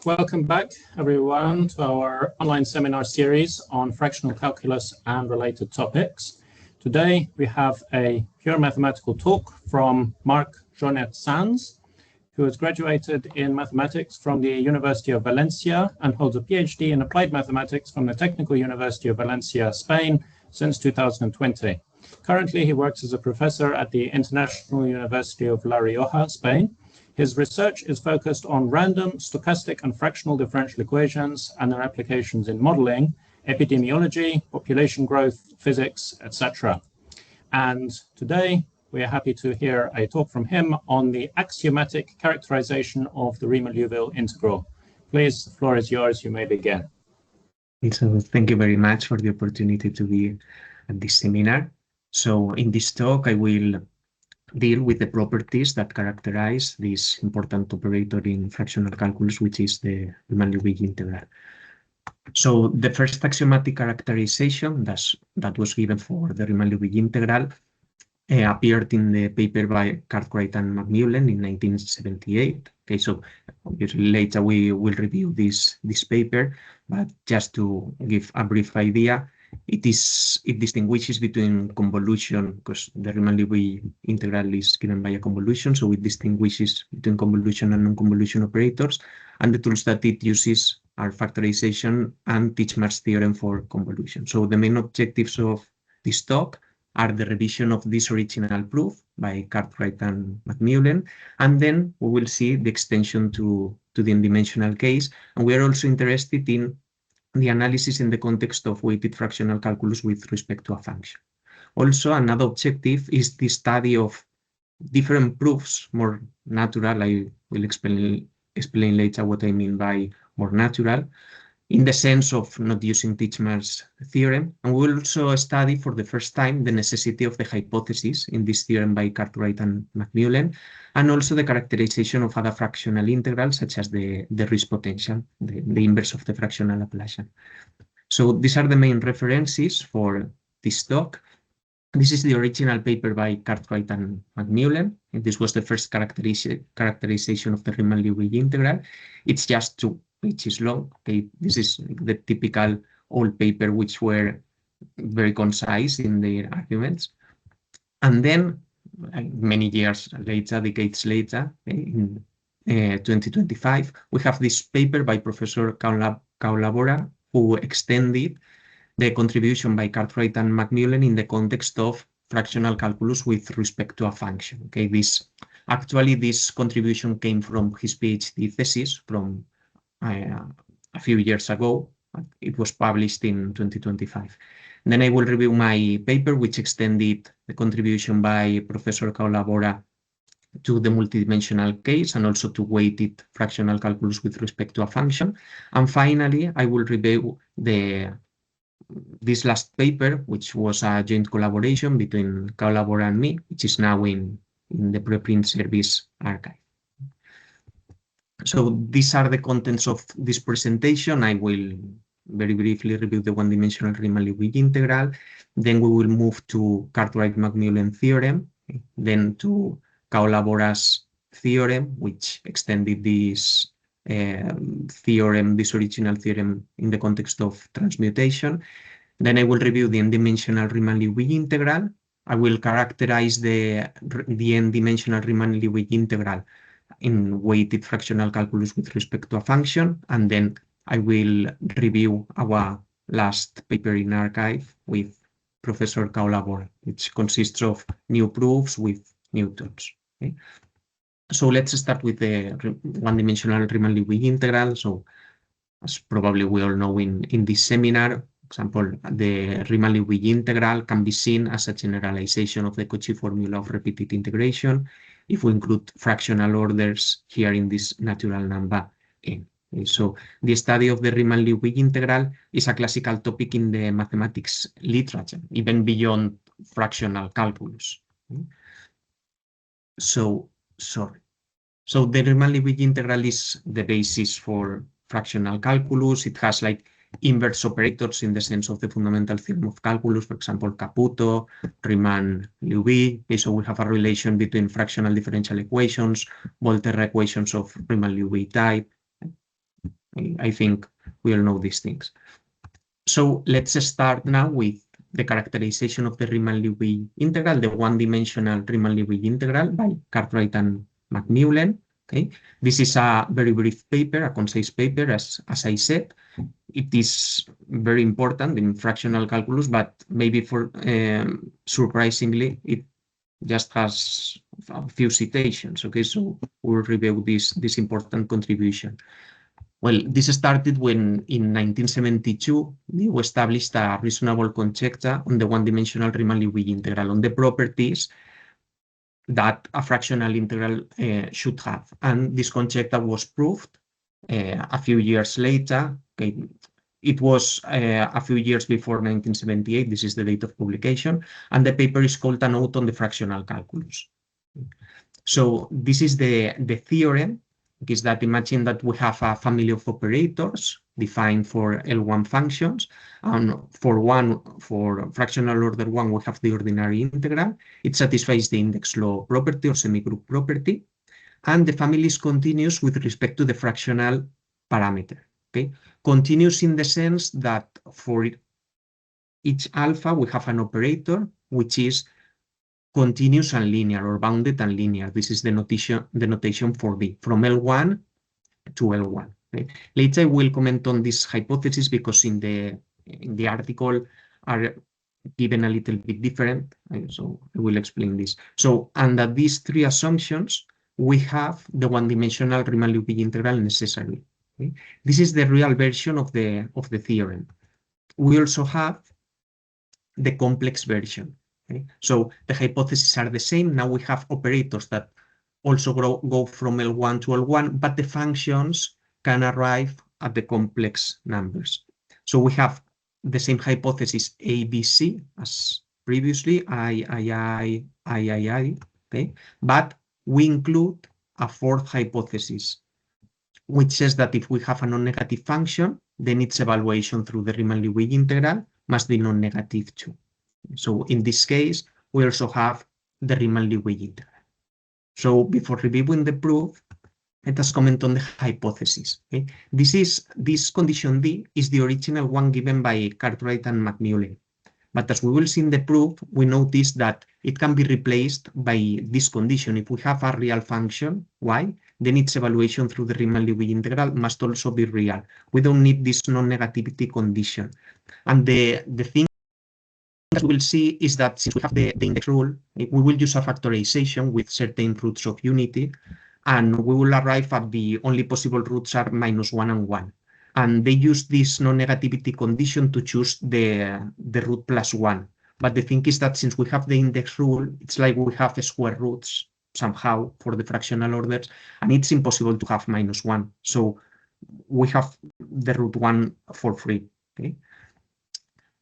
Welcome back, everyone, to our online seminar series on fractional calculus and related topics. Today, we have a pure mathematical talk from Marc Jornet, who has graduated in mathematics from the University of Valencia and holds a PhD in applied mathematics from the Technical University of Valencia, Spain, since 2020. Currently, he works as a professor at the International University of La Rioja, Spain. His research is focused on random, stochastic, and fractional differential equations and their applications in modeling, epidemiology, population growth, physics, etc. And today, we are happy to hear a talk from him on the axiomatic characterization of the Riemann-Liouville integral. Please, the floor is yours. You may begin. So thank you very much for the opportunity to be at this seminar. So in this talk, I will deal with the properties that characterize this important operator in fractional calculus, which is the Riemann-Liouville integral. So the first axiomatic characterization that was given for the Riemann-Liouville integral appeared in the paper by Cartwright and McMullen in 1978. Okay, so obviously later we will review this paper, but just to give a brief idea, it distinguishes between convolution, because the Riemann-Liouville integral is given by a convolution, so it distinguishes between convolution and non-convolution operators, and the tools that it uses are factorization and Titchmarsh theorem for convolution. So the main objectives of this talk are the revision of this original proof by Cartwright and McMullen, and then we will see the extension to the n-dimensional case, and we are also interested in the analysis in the context of weighted fractional calculus with respect to a function. Also, another objective is the study of different proofs, more natural. I will explain later what I mean by more natural, in the sense of not using Titchmarsh's theorem. And we will also study for the first time the necessity of the hypothesis in this theorem by Cartwright and McMullen, and also the characterization of other fractional integrals, such as the Riesz potential, the inverse of the fractional Laplacian. So these are the main references for this talk. This is the original paper by Cartwright and McMullen. And this was the first characterization of the Riemann-Liouville integral. It's just 2 pages long. Okay, this is the typical old paper, which were very concise in their arguments. And then many years later, decades later, in 2025, we have this paper by Professor Cao Labora, who extended the contribution by Cartwright and McMullen in the context of fractional calculus with respect to a function. Okay, this contribution came from his PhD thesis from a few years ago. It was published in 2025. And then I will review my paper, which extended the contribution by Professor Cao Labora to the multidimensional case and also to weighted fractional calculus with respect to a function. And finally, I will review this last paper, which was a joint collaboration between Cao Labora and me, which is now in the preprint service archive. So these are the contents of this presentation. I will very briefly review the one-dimensional Riemann-Liouville integral. Then we will move to Cartwright-McMullen theorem, then to Cao Labora's theorem, which extended this original theorem in the context of transmutation. Then I will review the n-dimensional Riemann-Liouville integral. I will characterize the n-dimensional Riemann-Liouville integral in weighted fractional calculus with respect to a function, and then I will review our last paper in archive with Professor Cao Labora, which consists of new proofs with new tools. Okay? So let's start with the one-dimensional Riemann-Liouville integral. So as probably we all know in this seminar, for example, the Riemann-Liouville integral can be seen as a generalization of the Cauchy formula of repeated integration if we include fractional orders here in this natural number n. So the study of the Riemann-Liouville integral is a classical topic in the mathematics literature, even beyond fractional calculus. So the Riemann-Liouville integral is the basis for fractional calculus. It has like inverse operators in the sense of the fundamental theorem of calculus, for example, Caputo, Riemann-Liouville. Okay, so we have a relation between fractional differential equations, Volterra equations of Riemann-Liouville type. I think we all know these things. So let's start now with the characterization of the Riemann-Liouville integral, the one-dimensional Riemann-Liouville integral by Cartwright and McMullen. Okay, this is a very brief paper, a concise paper, as I said. It is very important in fractional calculus, but maybe for surprisingly, it just has a few citations. Okay, so we'll review this important contribution. Well, this started when in 1972, we established a reasonable conjecture on the one-dimensional Riemann-Liouville integral, on the properties that a fractional integral should have. And this conjecture was proved a few years later. Okay. It was a few years before 1978. This is the date of publication. And the paper is called A Note on the Fractional Calculus. So this is the theorem, is that imagine that we have a family of operators defined for L1 functions, and for fractional order 1 we have the ordinary integral. It satisfies the index law property or semigroup property, and the family is continuous with respect to the fractional parameter. Okay, continuous in the sense that for each alpha we have an operator which is continuous and linear, or bounded and linear. This is the notation for B, from L1 to L1. Okay? Later I will comment on this hypothesis because in the article are given a little bit different, so I will explain this. So under these three assumptions, we have the one-dimensional Riemann-Liouville integral necessary. Okay? This is the real version of the theorem. We also have the complex version. Okay. So the hypotheses are the same. Now we have operators that also go from L1 to L1, but the functions can arrive at the complex numbers. So we have the same hypothesis ABC as previously, I, okay? But we include a fourth hypothesis, which says that if we have a non-negative function, then its evaluation through the Riemann-Liouville integral must be non-negative too. So in this case, we also have the Riemann-Liouville integral. So before reviewing the proof, let us comment on the hypothesis. Okay? This condition D is the original one given by Cartwright and McMullen. But as we will see in the proof, we notice that it can be replaced by this condition. If we have a real function, y, then its evaluation through the Riemann-Liouville integral must also be real. We don't need this non-negativity condition. And the thing that we will see is that since we have the index rule, we will use a factorization with certain roots of unity, and we will arrive at the only possible roots are -1 and 1. And they use this non-negativity condition to choose the root +1. But the thing is that since we have the index rule, it's like we have square roots somehow for the fractional orders, and it's impossible to have -1. So we have the root 1 for free. Okay?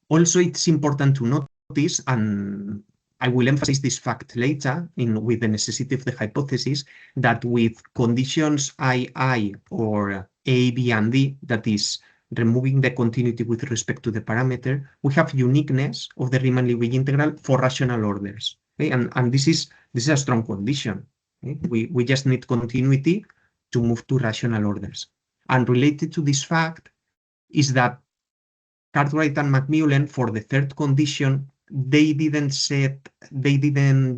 Also, it's important to notice, and I will emphasize this fact later with the necessity of the hypothesis, that with conditions II or A, B, and D, that is removing the continuity with respect to the parameter, we have uniqueness of the Riemann-Liouville integral for rational orders. Okay? And this is a strong condition. Okay? We just need continuity to move to rational orders. And related to this fact is that Cartwright and McMullen, for the third condition, they didn't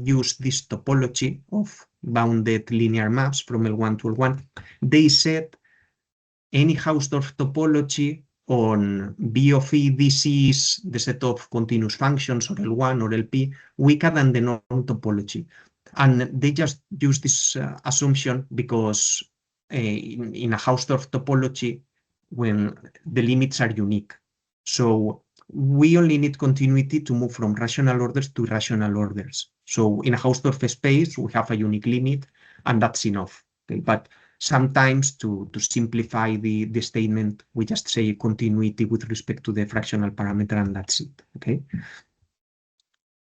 use this topology of bounded linear maps from L1 to L1. They said any Hausdorff topology on B of E, this is the set of continuous functions, or L1 or LP, weaker than the norm topology. And they just use this assumption because in a Hausdorff topology, when the limits are unique. So we only need continuity to move from rational orders to irrational orders. So in a Hausdorff space, we have a unique limit, and that's enough. Okay? But sometimes to simplify the statement, we just say continuity with respect to the fractional parameter, and that's it. Okay.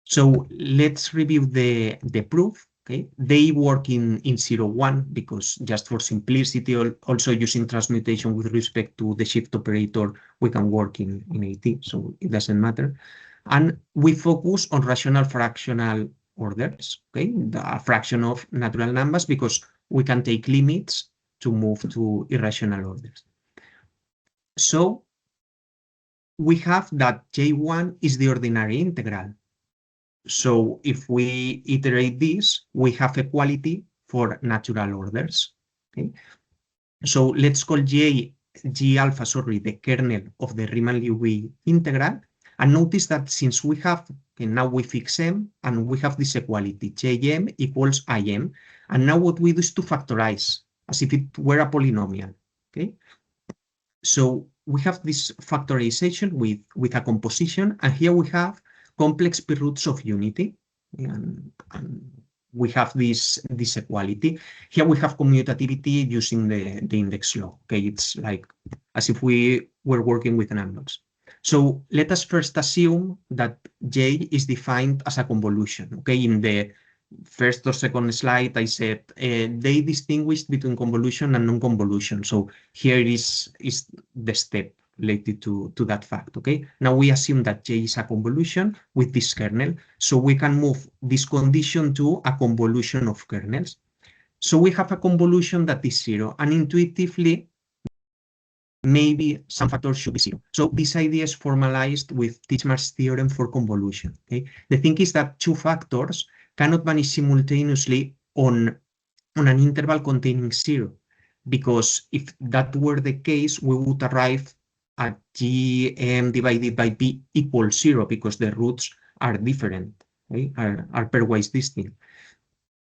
So let's review the proof. Okay, they work in 0, 1 because just for simplicity, also using transmutation with respect to the shift operator, we can work in AT, so it doesn't matter. And we focus on rational fractional orders, okay, the fraction of natural numbers, because we can take limits to move to irrational orders. So we have that J1 is the ordinary integral. So if we iterate this, we have equality for natural orders. Okay? So let's call G alpha, sorry, the kernel of the Riemann-Liouville integral. And notice that since we have, okay, now we fix M and we have this equality, Jm equals Im. And now what we do is to factorize as if it were a polynomial. Okay? So we have this factorization with a composition, and here we have complex p-roots of unity, and we have this equality. Here we have commutativity using the index law. Okay, it's like as if we were working with numbers. So let us first assume that J is defined as a convolution. Okay, in the first or second slide, I said they distinguished between convolution and non-convolution. So here is the step related to that fact. Okay, now we assume that J is a convolution with this kernel, so we can move this condition to a convolution of kernels. So we have a convolution that is zero, and intuitively, maybe some factors should be zero. So this idea is formalized with Titchmarsh's theorem for convolution. Okay, the thing is that two factors cannot vanish simultaneously on an interval containing zero, because if that were the case, we would arrive at Gm divided by b equals zero, because the roots are different, okay? are pairwise distinct.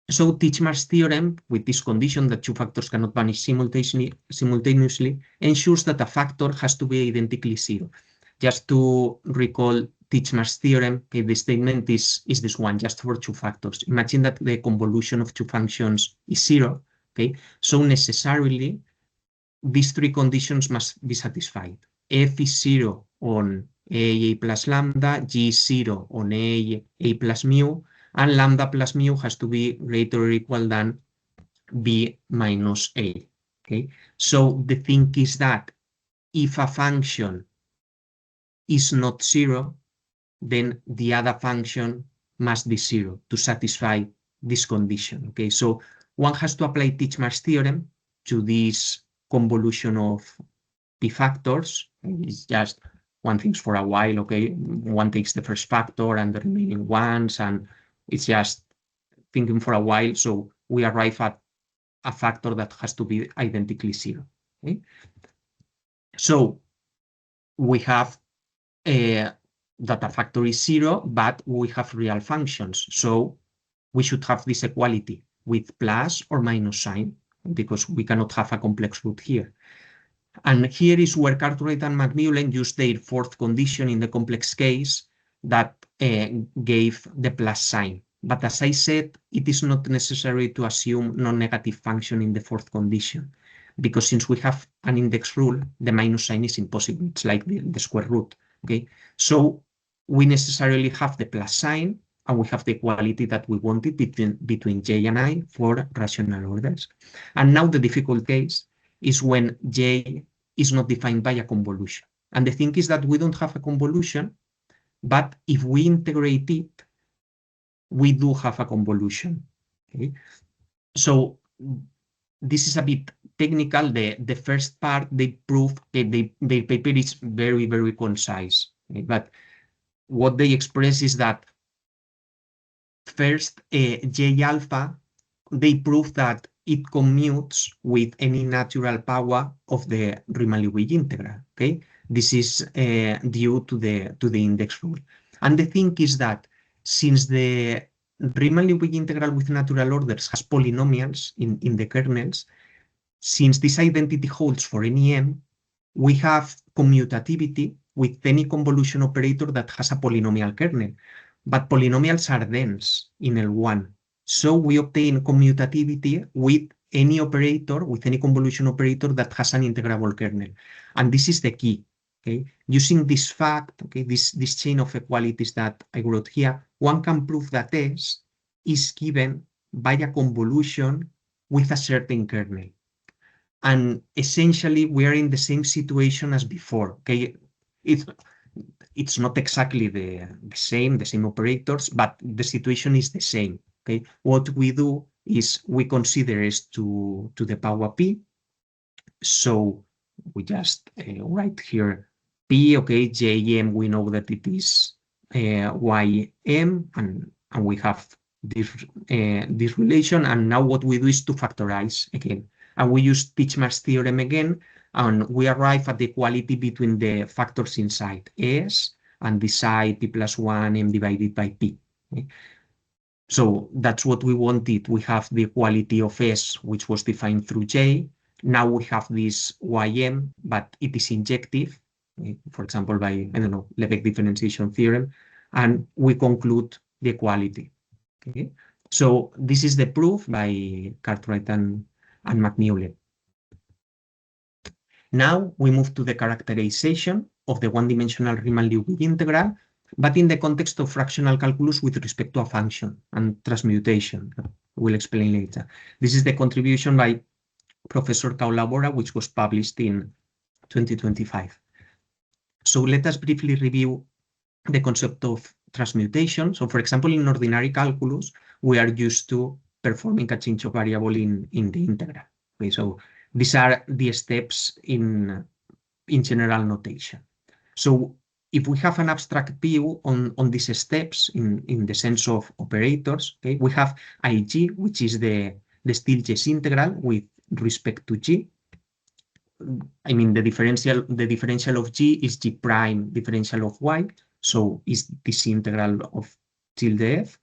So Titchmarsh's theorem, with this condition that two factors cannot vanish simultaneously, ensures that a factor has to be identically zero. Just to recall Titchmarsh's theorem, okay, the statement is this one, just for two factors. Imagine that the convolution of two functions is zero, okay? So necessarily, these three conditions must be satisfied. F is zero on a plus lambda, G is zero on a plus mu, and lambda plus mu has to be greater or equal than b minus a. Okay, so the thing is that if a function is not zero, then the other function must be zero to satisfy this condition. Okay, so one has to apply Titchmarsh's theorem to this convolution of p factors. It's just one thing for a while. Okay, one takes the first factor and the remaining ones, and it's just thinking for a while. So we arrive at a factor that has to be identically zero. Okay, so we have that a factor is zero, but we have real functions. So we should have this equality with plus or minus sign, because we cannot have a complex root here. And here is where Cartwright and McMullen used their fourth condition in the complex case that gave the plus sign. But as I said, it is not necessary to assume non-negative function in the fourth condition, because since we have an index rule, the minus sign is impossible. It's like the square root. Okay, so we necessarily have the plus sign, and we have the equality that we wanted between J and I for rational orders. And now the difficult case is when J is not defined by a convolution. And the thing is that we don't have a convolution, but if we integrate it, we do have a convolution. Okay? So this is a bit technical. The first part, they prove their paper is very, very concise. Okay? But what they express is that first, J alpha, they prove that it commutes with any natural power of the Riemann-Liouville integral. Okay, this is due to the index rule. And the thing is that since the Riemann-Liouville integral with natural orders has polynomials in the kernels, since this identity holds for any m, we have commutativity with any convolution operator that has a polynomial kernel. But polynomials are dense in L1. So we obtain commutativity with any operator, with any convolution operator that has an integrable kernel. And this is the key. Okay? Using this fact, okay, this chain of equalities that I wrote here, one can prove that S is given by a convolution with a certain kernel. And essentially, we are in the same situation as before. Okay, it's not exactly the same operators, but the situation is the same. Okay, what we do is we consider S to the power p. So we just write here P, okay, JM, we know that it is YM, and we have this relation, and now what we do is to factorize again. And we use Titchmarsh theorem again, and we arrive at the equality between the factors inside S and the side P plus 1 M divided by P. Okay? So that's what we wanted. We have the equality of S, which was defined through J. Now we have this YM, but it is injective, okay? For example, by, I don't know, Lebesgue differentiation theorem, and we conclude the equality. Okay? So this is the proof by Cartwright and McMullen. Now we move to the characterization of the one-dimensional Riemann-Liouville integral, but in the context of fractional calculus with respect to a function and transmutation. We'll explain later. This is the contribution by Professor Cao Labora, which was published in 2025. So let us briefly review the concept of transmutation. So for example, in ordinary calculus, we are used to performing a change of variable in the integral. Okay, so these are the steps in general notation. So if we have an abstract view on these steps in the sense of operators, okay, we have IG, which is the Stieltjes integral with respect to G. I mean, the differential of G is G prime differential of Y, so is this integral of tilde F.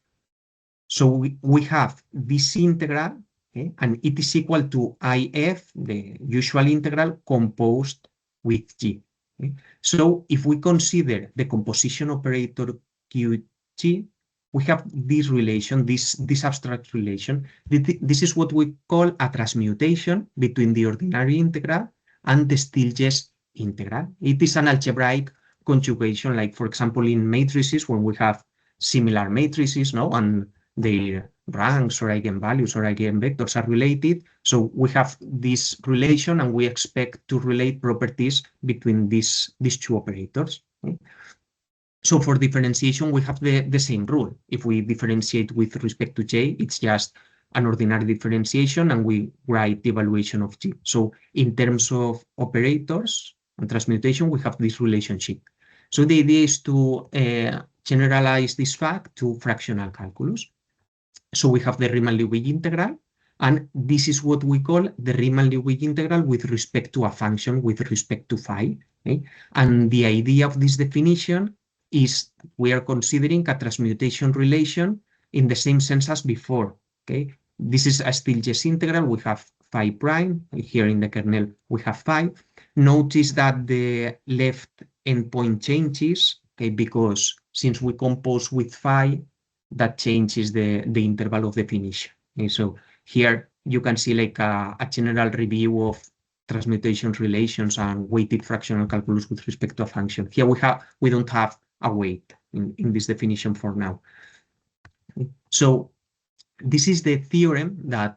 So we have this integral, okay, and it is equal to IF, the usual integral, composed with G. Okay? So if we consider the composition operator QG, we have this relation, this abstract relation. This is what we call a transmutation between the ordinary integral and the Stieltjes integral. It is an algebraic conjugation, like for example in matrices, when we have similar matrices, no, and their ranks or eigenvalues or eigenvectors are related. So we have this relation, and we expect to relate properties between these two operators. Okay? So for differentiation, we have the same rule. If we differentiate with respect to J, it's just an ordinary differentiation, and we write the evaluation of G. So in terms of operators and transmutation, we have this relationship. So the idea is to generalize this fact to fractional calculus. So we have the Riemann-Liouville integral, and this is what we call the Riemann-Liouville integral with respect to a function with respect to phi. Okay? And the idea of this definition is we are considering a transmutation relation in the same sense as before. Okay? This is a Stieltjes integral. We have phi prime. Here in the kernel, we have phi. Notice that the left endpoint changes, okay, because since we compose with phi, that changes the interval of definition. Okay? So here you can see like a general review of transmutation relations and weighted fractional calculus with respect to a function. Here we don't have a weight in this definition for now. Okay? So this is the theorem that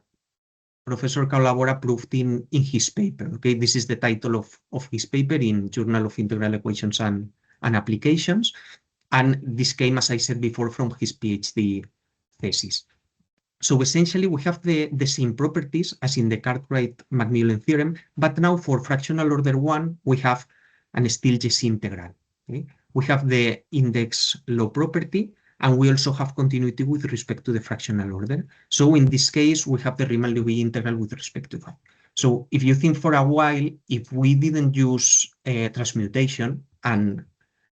Professor Cao Labora proved in his paper. Okay, this is the title of his paper in Journal of Integral Equations and Applications. And this came, as I said before, from his PhD thesis. So essentially, we have the same properties as in the Cartwright-McMullen theorem, but now for fractional order 1, we have an Stieltjes integral. Okay? We have the index law property, and we also have continuity with respect to the fractional order. So in this case, we have the Riemann-Liouville integral with respect to phi. So if you think for a while, if we didn't use transmutation, and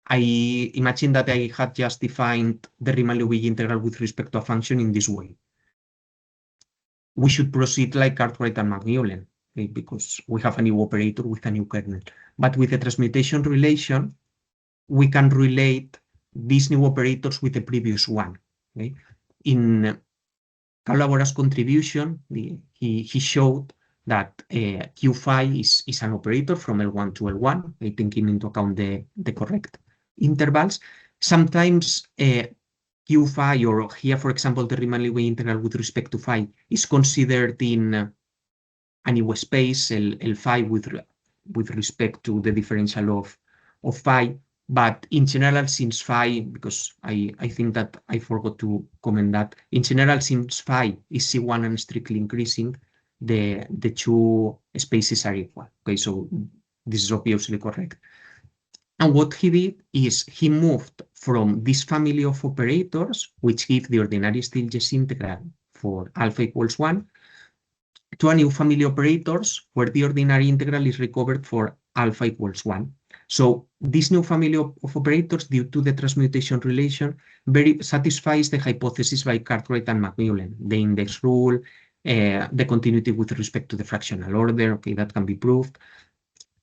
I imagine that I had just defined the Riemann-Liouville integral with respect to a function in this way, we should proceed like Cartwright and McMullen, okay, because we have a new operator with a new kernel. But with the transmutation relation, we can relate these new operators with the previous one. Okay? In Cao Labora's contribution, he showed that Q phi is an operator from L1 to L1, taking into account the correct intervals. Sometimes Q phi, or here, for example, the Riemann-Liouville integral with respect to phi, is considered in a new space, L phi, with respect to the differential of phi. But in general, since phi, because I think that I forgot to comment that, in general, since phi is C1 and strictly increasing, the two spaces are equal. Okay, so This is obviously correct. And what he did is he moved from this family of operators, which give the ordinary Stieltjes integral for alpha equals 1, to a new family of operators where the ordinary integral is recovered for alpha equals 1. So this new family of operators, due to the transmutation relation, very satisfies the hypothesis by Cartwright and McMullen, the index rule, the continuity with respect to the fractional order, okay, that can be proved.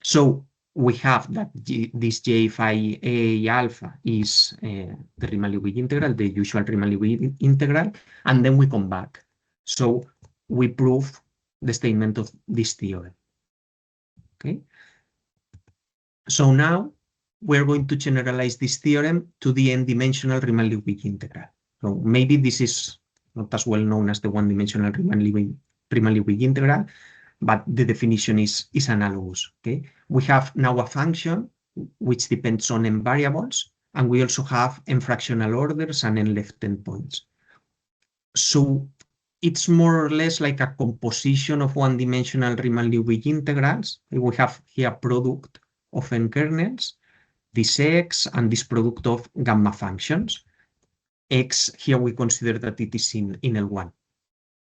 So we have that this J phi A alpha is the Riemann-Liouville integral, the usual Riemann-Liouville integral, and then we come back. So we prove the statement of this theorem. Okay. So now we're going to generalize this theorem to the n-dimensional Riemann-Liouville integral. So maybe this is not as well known as the one-dimensional Riemann-Liouville integral, but the definition is analogous. Okay, we have now a function which depends on n variables, and we also have n fractional orders and n left endpoints. So it's more or less like a composition of one-dimensional Riemann-Liouville integrals. We have here a product of n kernels, this x, and this product of gamma functions. X, here we consider that it is in L1.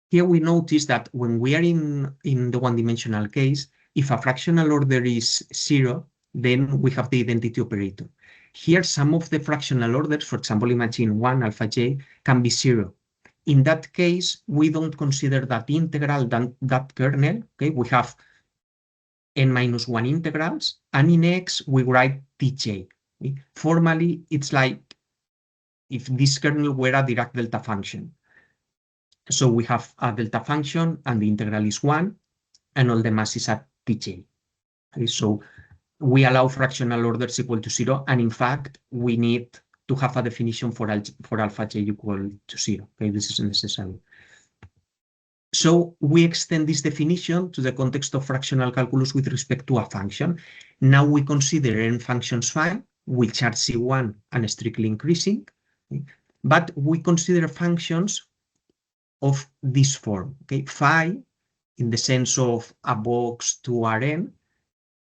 Here we notice that when we are in the one-dimensional case, if a fractional order is 0, then we have the identity operator. Here, some of the fractional orders, for example, imagine 1 alpha j, can be 0. In that case, we don't consider that integral, that kernel. Okay, we have n-1 integrals, and in X, we write Tj. Okay? Formally, it's like if this kernel were a Dirac delta function. So we have a delta function, and the integral is 1, and all the mass is at Tj. Okay, so we allow fractional orders equal to 0, and in fact, we need to have a definition for alpha j equal to 0. Okay, this is necessary. So we extend this definition to the context of fractional calculus with respect to a function. Now we consider n functions phi, which are C1 and strictly increasing, okay? But we consider functions of this form. Okay, phi, in the sense of a box to Rn,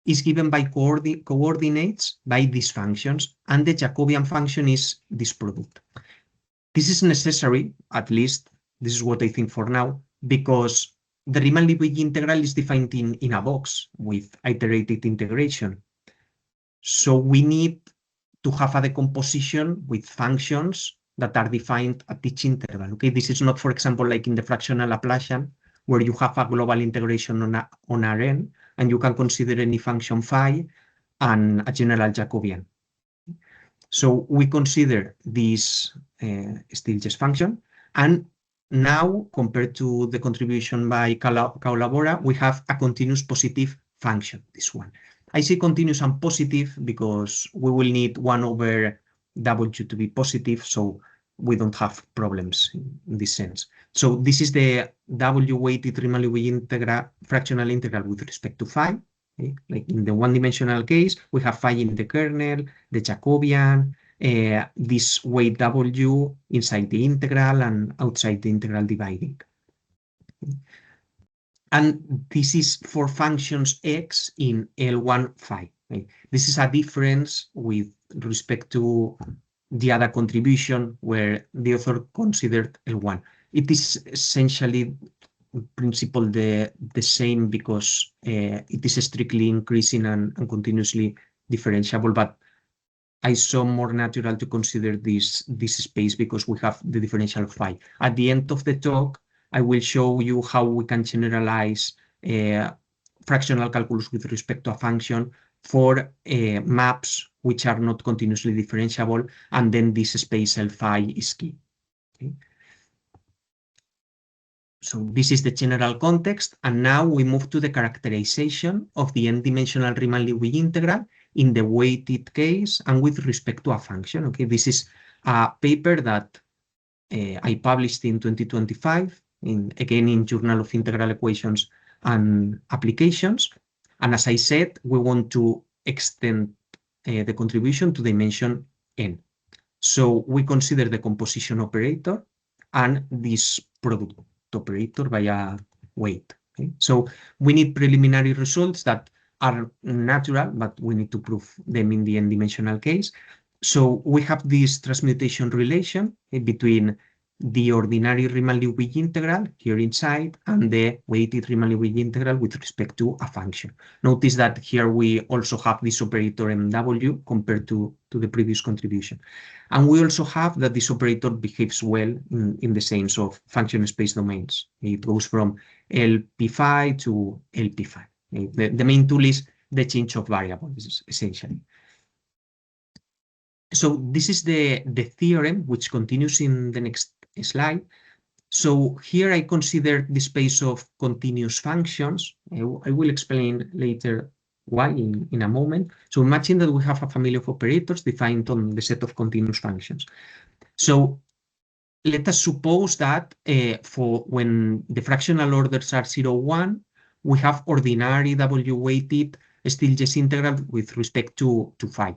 is given by coordinates by these functions, and the Jacobian function is this product. This is necessary, at least this is what I think for now, because the Riemann-Liouville integral is defined in a box with iterated integration. So we need to have a decomposition with functions that are defined at each interval. Okay, this is not, for example, like in the fractional Laplacian, where you have a global integration on Rn, and you can consider any function phi and a general Jacobian. So we consider this Stieltjes function, and now, compared to the contribution by Cao Labora, we have a continuous positive function, this one. I say continuous and positive because we will need 1 over W to be positive, so we don't have problems in this sense. So this is the W-weighted Riemann-Liouville fractional integral with respect to phi. Okay? Like in the one-dimensional case, we have phi in the kernel, the Jacobian, this weight W inside the integral and outside the integral dividing. Okay? And this is for functions x in L1 phi. Okay? This is a difference with respect to the other contribution where the author considered L1. It is essentially in principle the same because it is strictly increasing and continuously differentiable, but I saw more natural to consider this space because we have the differential phi. At the end of the talk, I will show you how we can generalize fractional calculus with respect to a function for maps which are not continuously differentiable, and then this space L phi is key. Okay. So this is the general context, and now we move to the characterization of the n-dimensional Riemann-Liouville integral in the weighted case and with respect to a function. Okay, this is a paper that I published in 2025, again in Journal of Integral Equations and Applications. And as I said, we want to extend the contribution to dimension n. So we consider the composition operator and this product operator via weight. Okay? So we need preliminary results that are natural, but we need to prove them in the n-dimensional case. So we have this transmutation relation between the ordinary Riemann-Liouville integral here inside and the weighted Riemann-Liouville integral with respect to a function. Notice that here we also have this operator MW compared to the previous contribution. And we also have that this operator behaves well in the sense of function space domains. It goes from LP5 to LP5. The main tool is the change of variables, essentially. So this is the theorem, which continues in the next slide. So here I consider the space of continuous functions. I will explain later why in a moment. So imagine that we have a family of operators defined on the set of continuous functions. So let us suppose that for when the fractional orders are 0, 1, we have ordinary W-weighted Stieltjes integral with respect to phi.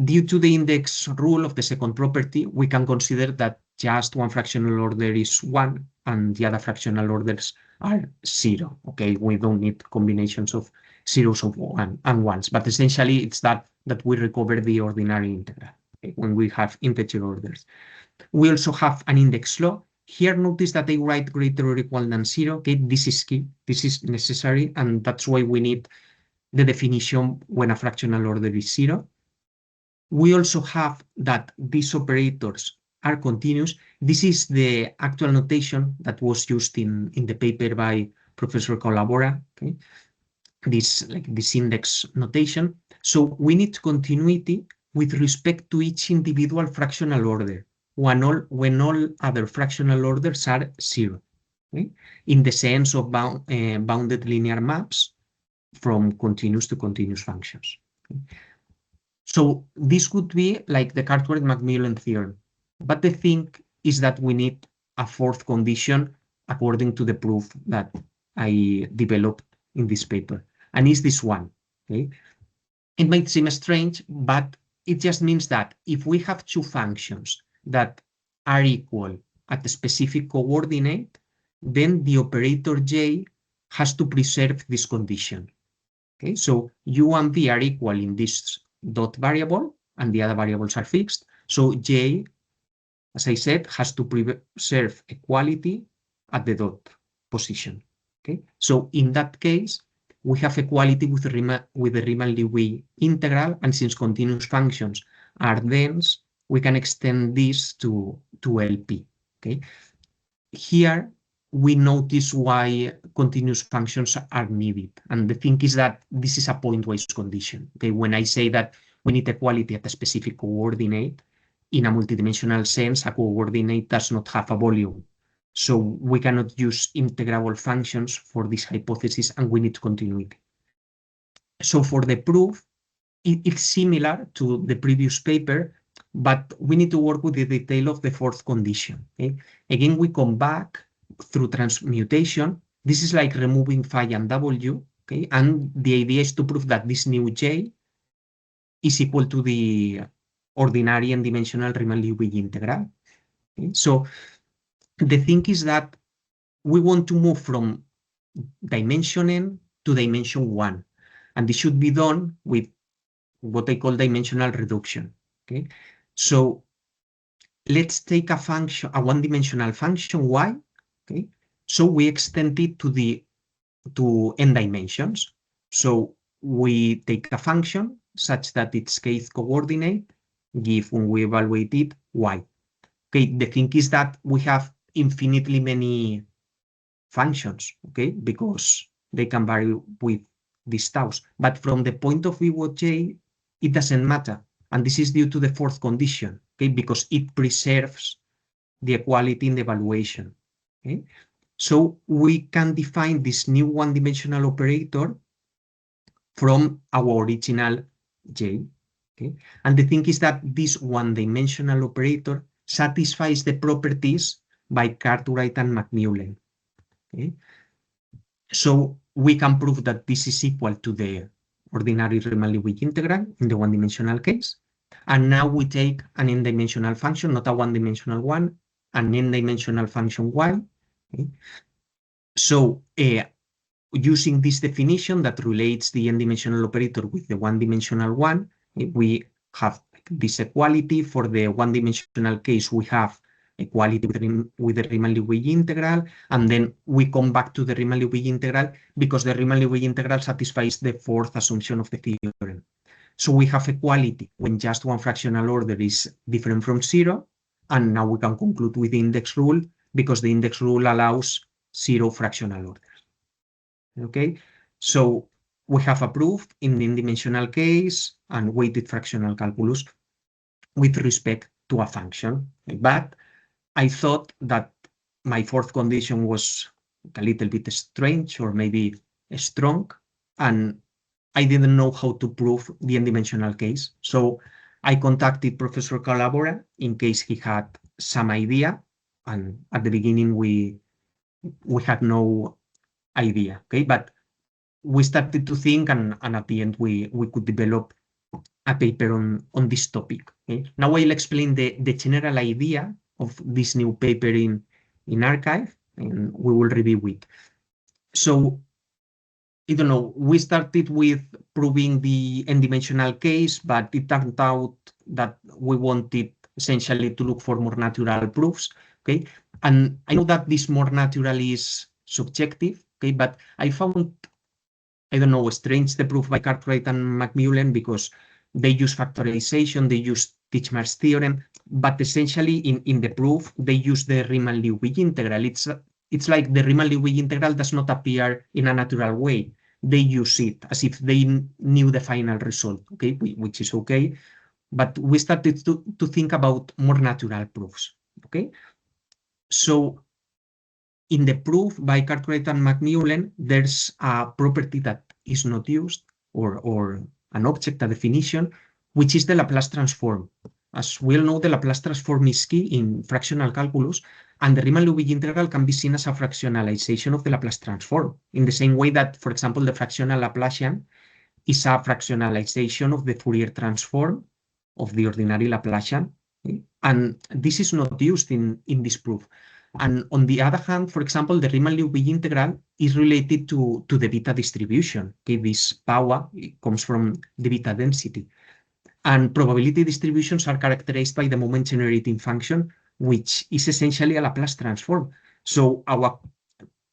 Due to the index rule of the second property, we can consider that just one fractional order is 1 and the other fractional orders are 0. Okay, we don't need combinations of zeros of 1 and 1s, but essentially it's that we recover the ordinary integral, okay, when we have integer orders. We also have an index law. Here, notice that I write greater or equal than 0. Okay, this is key. This is necessary, and that's why we need the definition when a fractional order is 0. We also have that these operators are continuous. This is the actual notation that was used in the paper by Professor Cao Labora. Okay, this index notation. So we need continuity with respect to each individual fractional order when all other fractional orders are 0. Okay, in the sense of bounded linear maps from continuous to continuous functions. Okay. So this would be like the Cartwright-McMullen theorem. But the thing is that we need a fourth condition according to the proof that I developed in this paper. And it's this one. Okay? It might seem strange, but it just means that if we have two functions that are equal at a specific coordinate, then the operator J has to preserve this condition. Okay? So U and V are equal in this dot variable, and the other variables are fixed. So J, as I said, has to preserve equality at the dot position. Okay, so in that case, we have equality with the Riemann-Liouville integral, and since continuous functions are dense, we can extend this to LP. Okay, here we notice why continuous functions are needed. And the thing is that this is a pointwise condition. Okay, when I say that we need equality at a specific coordinate, in a multidimensional sense, a coordinate does not have a volume. So we cannot use integrable functions for this hypothesis, and we need continuity. So for the proof, it's similar to the previous paper, but we need to work with the detail of the fourth condition. Okay? Again, we come back through transmutation. This is like removing phi and W, okay? And the idea is to prove that this new J is equal to the ordinary and dimensional Riemann-Liouville integral. Okay? So the thing is that we want to move from dimension n to dimension 1, and this should be done with what I call dimensional reduction. Okay? So let's take a function, a one-dimensional function y. Okay, so we extend it to n dimensions. So we take a function such that its kth coordinate give, when we evaluate it, y. Okay, the thing is that we have infinitely many functions, okay, because they can vary with these taus. But from the point of view of J, it doesn't matter. And this is due to the fourth condition, okay, because it preserves the equality in the evaluation. Okay? So we can define this new one-dimensional operator from our original J. Okay? And the thing is that this one-dimensional operator satisfies the properties by Cartwright and McMullen. Okay? So we can prove that this is equal to the ordinary Riemann-Liouville integral in the one-dimensional case. And now we take an n-dimensional function, not a one-dimensional one, an n-dimensional function y. Okay? So using this definition that relates the n-dimensional operator with the one-dimensional one, we have this equality. For the one-dimensional case, we have equality with the Riemann-Liouville integral, and then we come back to the Riemann-Liouville integral because the Riemann-Liouville integral satisfies the fourth assumption of the theorem. So we have equality when just one fractional order is different from zero, and now we can conclude with the index rule because the index rule allows zero fractional orders. Okay, so we have a proof in the n-dimensional case and weighted fractional calculus with respect to a function, but I thought that my fourth condition was a little bit strange or maybe strong, and I didn't know how to prove the n-dimensional case. So I contacted Professor Cao Labora in case he had some idea, and at the beginning we had no idea, okay? But we started to think, and at the end we could develop a paper on this topic. Okay? Now I'll explain the general idea of this new paper in arXiv, and we will review it. So, I don't know, we started with proving the n-dimensional case, but it turned out that we wanted essentially to look for more natural proofs, okay? And I know that this more natural is subjective, okay, but I found, I don't know, strange the proof by Cartwright and McMullen because they use factorization, they use Titchmarsh theorem, but essentially in the proof, they use the Riemann-Liouville integral. It's like the Riemann-Liouville integral does not appear in a natural way. They use it as if they knew the final result, okay, which is okay. But we started to think about more natural proofs, okay? So in the proof by Cartwright and McMullen, there's a property that is not used, or an object, a definition, which is the Laplace transform. As we all know, the Laplace transform is key in fractional calculus, and the Riemann-Liouville integral can be seen as a fractionalization of the Laplace transform, in the same way that, for example, the fractional Laplacian is a fractionalization of the Fourier transform of the ordinary Laplacian, okay? And this is not used in this proof. And on the other hand, for example, the Riemann-Liouville integral is related to the beta distribution. Okay, this power comes from the beta density. And probability distributions are characterized by the moment generating function, which is essentially a Laplace transform. So our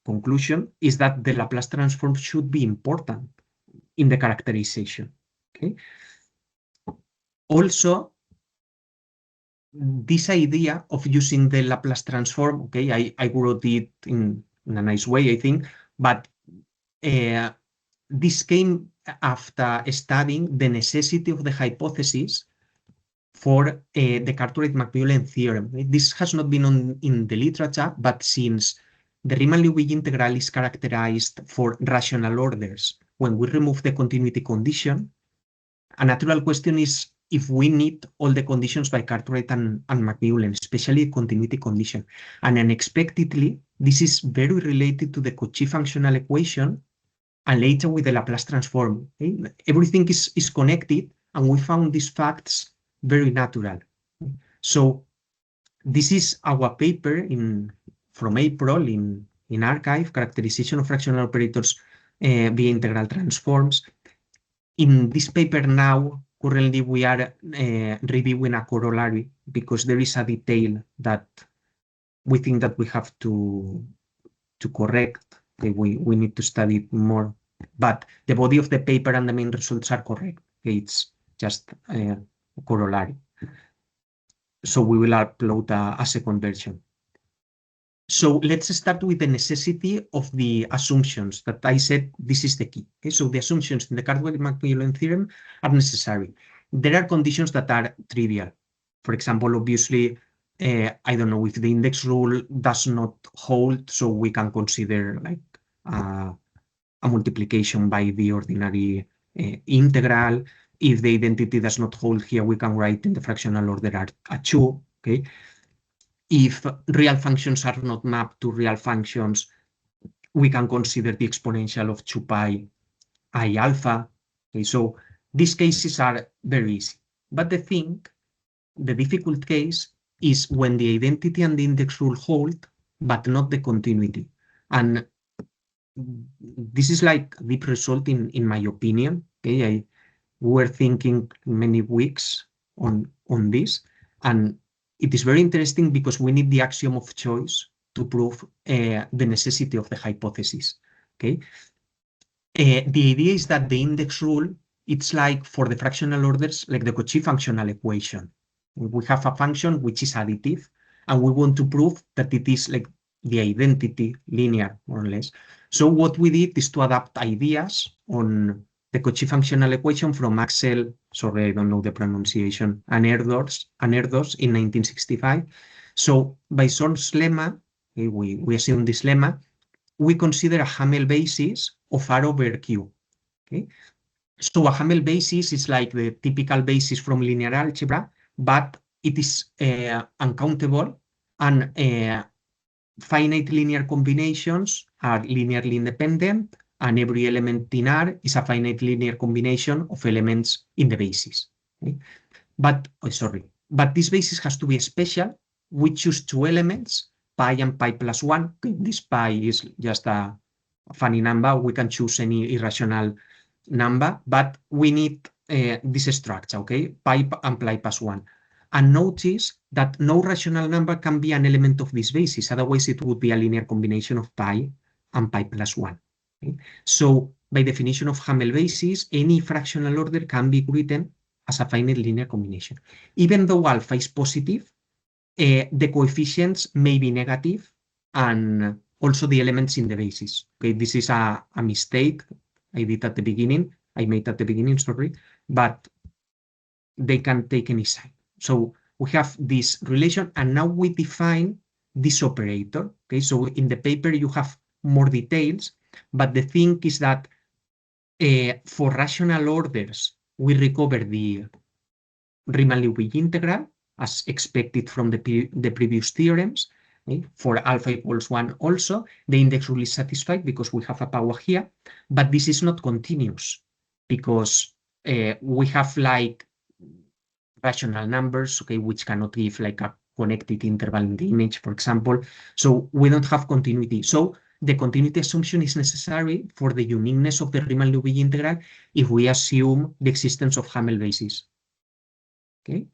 conclusion is that the Laplace transform should be important in the characterization. Okay. Also, this idea of using the Laplace transform, okay, I wrote it in a nice way, I think, but this came after studying the necessity of the hypothesis for the Cartwright-McMullen theorem. This has not been in the literature, but since the Riemann-Liouville integral is characterized for rational orders when we remove the continuity condition, a natural question is if we need all the conditions by Cartwright and McMullen, especially continuity condition. And unexpectedly, this is very related to the Cauchy functional equation and later with the Laplace transform. Okay? Everything is connected, and we found these facts very natural. So this is our paper from April in arXiv, characterization of fractional operators via integral transforms. In this paper now, currently we are reviewing a corollary because there is a detail that we think that we have to correct. Okay, we need to study it more, but the body of the paper and the main results are correct. Okay, it's just a corollary. So we will upload a second version. So let's start with the necessity of the assumptions that I said this is the key. Okay, so the assumptions in the Cartwright-McMullen theorem are necessary. There are conditions that are trivial. For example, obviously, I don't know if the index rule does not hold, so we can consider like a multiplication by the ordinary integral. If the identity does not hold here, we can write in the fractional order a 2, okay? If real functions are not mapped to real functions, we can consider the exponential of 2 pi I alpha. Okay, so these cases are very easy. But the difficult case is when the identity and the index rule hold, but not the continuity. And this is like the result in my opinion. Okay, we were thinking many weeks on this, and it is very interesting because we need the axiom of choice to prove the necessity of the hypothesis. Okay, the idea is that the index rule, it's like for the fractional orders, like the Cauchy functional equation. We have a function which is additive, and we want to prove that it is like the identity linear, more or less. So what we did is to adapt ideas on the Cauchy functional equation from Axel, sorry, I don't know the pronunciation, and Erdos in 1965. So by Zorn's lemma, okay, we assume this lemma, we consider a Hamel basis of R over Q. Okay? So a Hamel basis is like the typical basis from linear algebra, but it is uncountable, and finite linear combinations are linearly independent, and every element in R is a finite linear combination of elements in the basis. Okay? But this basis has to be special. We choose two elements, pi and pi plus 1. Okay? This pi is just a funny number. We can choose any irrational number, but we need this structure, okay? Pi and pi plus 1. And notice that no rational number can be an element of this basis. Otherwise, it would be a linear combination of pi and pi plus 1. Okay? So by definition of Hamel basis, any fractional order can be written as a finite linear combination. Even though alpha is positive, the coefficients may be negative, and also the elements in the basis. Okay, this is a mistake I made at the beginning, sorry, but they can take any sign. So we have this relation, and now we define this operator. Okay, so in the paper you have more details, but the thing is that for rational orders, we recover the Riemann-Liouville integral as expected from the previous theorems. Okay? For alpha equals 1 also, the index rule is satisfied because we have a power here, but this is not continuous because we have like rational numbers, okay, which cannot give like a connected interval in the image, for example. So we don't have continuity. So the continuity assumption is necessary for the uniqueness of the Riemann-Liouville integral if we assume the existence of Hamel basis. Okay.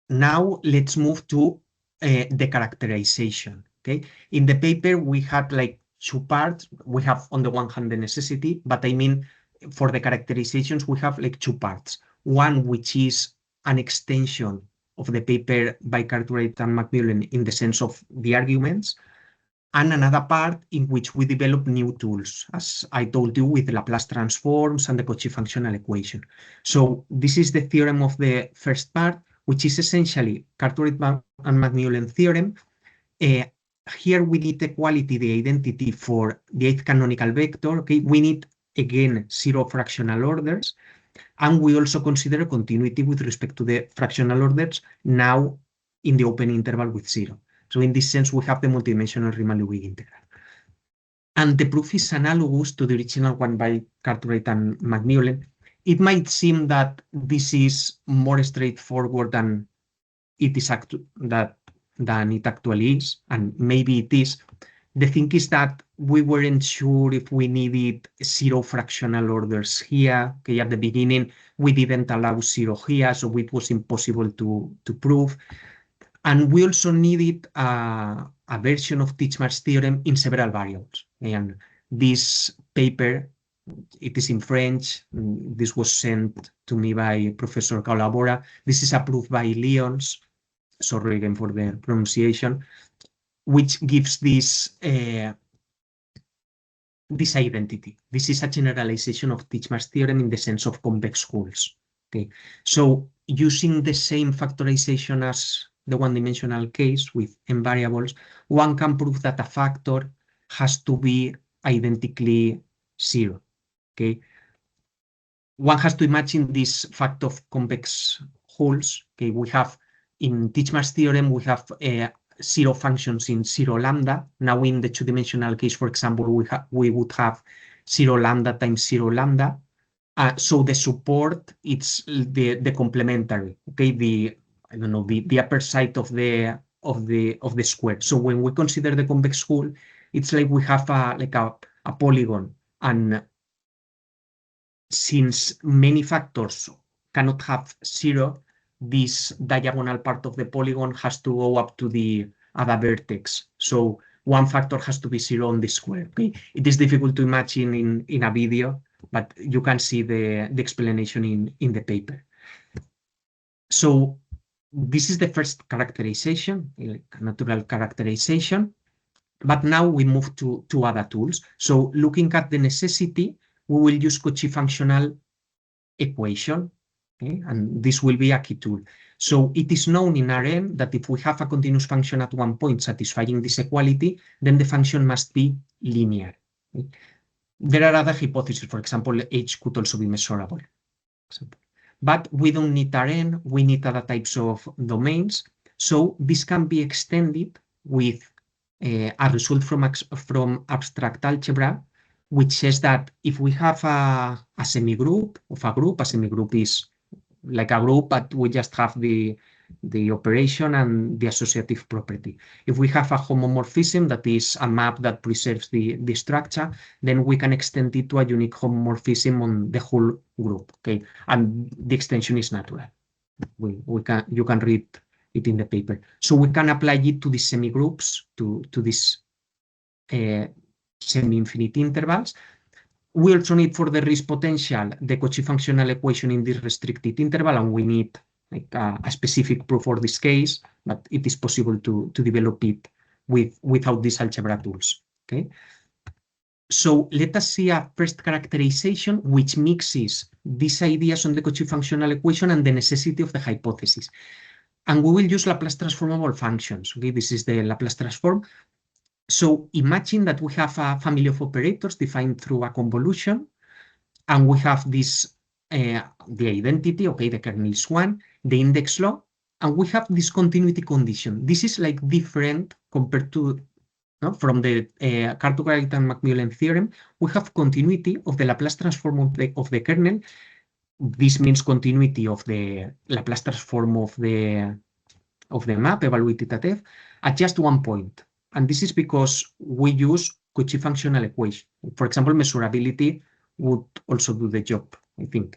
Now let's move to the characterization. Okay. In the paper, we had like two parts. We have on the one hand the necessity, but I mean, for the characterizations, we have like two parts. One, which is an extension of the paper by Cartwright and McMullen in the sense of the arguments, and another part in which we develop new tools, as I told you, with Laplace transforms and the Cauchy functional equation. So this is the theorem of the first part, which is essentially Cartwright and McMullen theorem. Here we need equality, the identity for the eighth canonical vector. Okay, we need again zero fractional orders, and we also consider continuity with respect to the fractional orders now in the open interval with zero. So in this sense, we have the multidimensional Riemann-Liouville integral. And the proof is analogous to the original one by Cartwright and McMullen. It might seem that this is more straightforward than it is than it actually is, and maybe it is. The thing is that we weren't sure if we needed zero fractional orders here. Okay, at the beginning, we didn't allow zero here, so it was impossible to prove. And we also needed a version of Titchmarsh theorem in several variables. And this paper, it is in French. This was sent to me by Professor Cao Labora. This is approved by Lyons. Sorry again for the pronunciation, which gives this this identity. This is a generalization of Titchmarsh theorem in the sense of convex holes. Okay, so using the same factorization as the one-dimensional case with n variables, one can prove that a factor has to be identically zero. Okay, one has to imagine this fact of convex holes. Okay, we have in Titchmarsh theorem we have zero functions in zero lambda. Now in the two-dimensional case, for example, we would have zero lambda times zero lambda. So the support, it's the complementary. Okay, the upper side of the of the square. So when we consider the convex hull, it's like we have a polygon, and since many factors cannot have zero, this diagonal part of the polygon has to go up to the other vertex. So one factor has to be zero on the square. Okay, it is difficult to imagine in a video, but you can see the explanation in the paper. So this is the first characterization, like natural characterization. But now we move to other tools. So looking at the necessity, we will use Cauchy functional equation, okay? And this will be a key tool. So it is known in Arran that if we have a continuous function at one point satisfying this equality, then the function must be linear. Okay? There are other hypotheses. For example, H could also be measurable. But we don't need Arran, we need other types of domains. So this can be extended with a result from abstract algebra, which says that if we have a semigroup of a group, a semigroup is like a group, but we just have the operation and the associative property. If we have a homomorphism, that is a map that preserves the structure, then we can extend it to a unique homomorphism on the whole group. Okay, and the extension is natural. You can read it in the paper. So we can apply it to these semigroups, to these semi-infinite intervals. We also need for the risk potential the Cauchy functional equation in this restricted interval, and we need like a specific proof for this case, but it is possible to develop it without these algebra tools. Okay. So let us see a first characterization which mixes these ideas on the Cauchy functional equation and the necessity of the hypothesis. And we will use Laplace transformable functions. Okay, this is the Laplace transform. So imagine that we have a family of operators defined through a convolution, and we have this, the identity, okay, the kernel is 1, the index law, and we have this continuity condition. This is like different compared to, from the Cartwright and McMullen theorem. We have continuity of the Laplace transform of the kernel. This means continuity of the Laplace transform of the map evaluated at f at just one point. And this is because we use Cauchy functional equation. For example, measurability would also do the job, I think.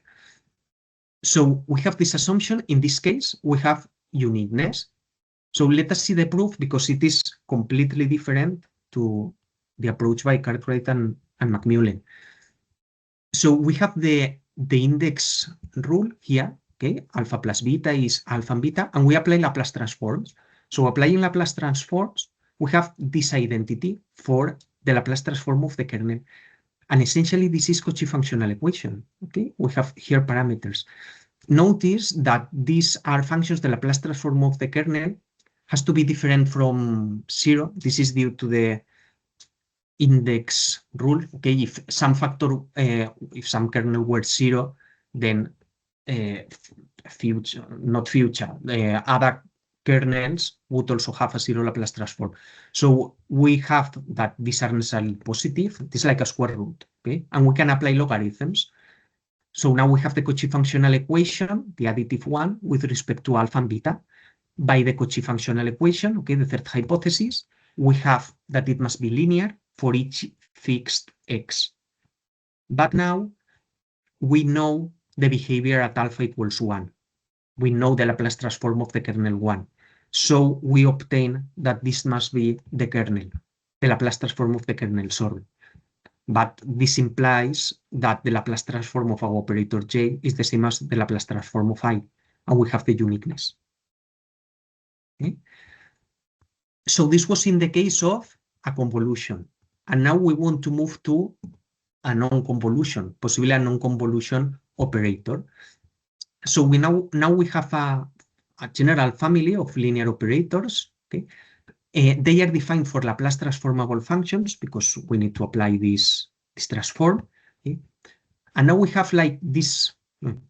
So we have this assumption. In this case, we have uniqueness. So let us see the proof, because it is completely different to the approach by Cartwright and McMullen. So we have the index rule here. Okay, alpha plus beta is alpha and beta, and we apply Laplace transforms. So applying Laplace transforms, we have this identity for the Laplace transform of the kernel. And essentially, this is Cauchy functional equation. Okay, we have here parameters. Notice that these are functions. The Laplace transform of the kernel has to be different from 0. This is due to the index rule. Okay, if some factor, if some kernel were 0, then other kernels would also have a 0 Laplace transform. So we have that these are necessarily positive. This is like a square root, okay? And we can apply logarithms. So now we have the Cauchy functional equation, the additive one, with respect to alpha and beta. By the Cauchy functional equation, okay, the third hypothesis, we have that it must be linear for each fixed x. But now we know the behavior at alpha equals 1. We know the Laplace transform of the kernel 1. So we obtain that this must be the kernel, the Laplace transform of the kernel, sorry. But this implies that the Laplace transform of our operator J is the same as the Laplace transform of I, and we have the uniqueness. Okay? So this was in the case of a convolution. And now we want to move to a non-convolution, possibly a non-convolution operator. So we now we have a general family of linear operators. Okay, they are defined for Laplace transformable functions because we need to apply this transform. Okay? And now we have like this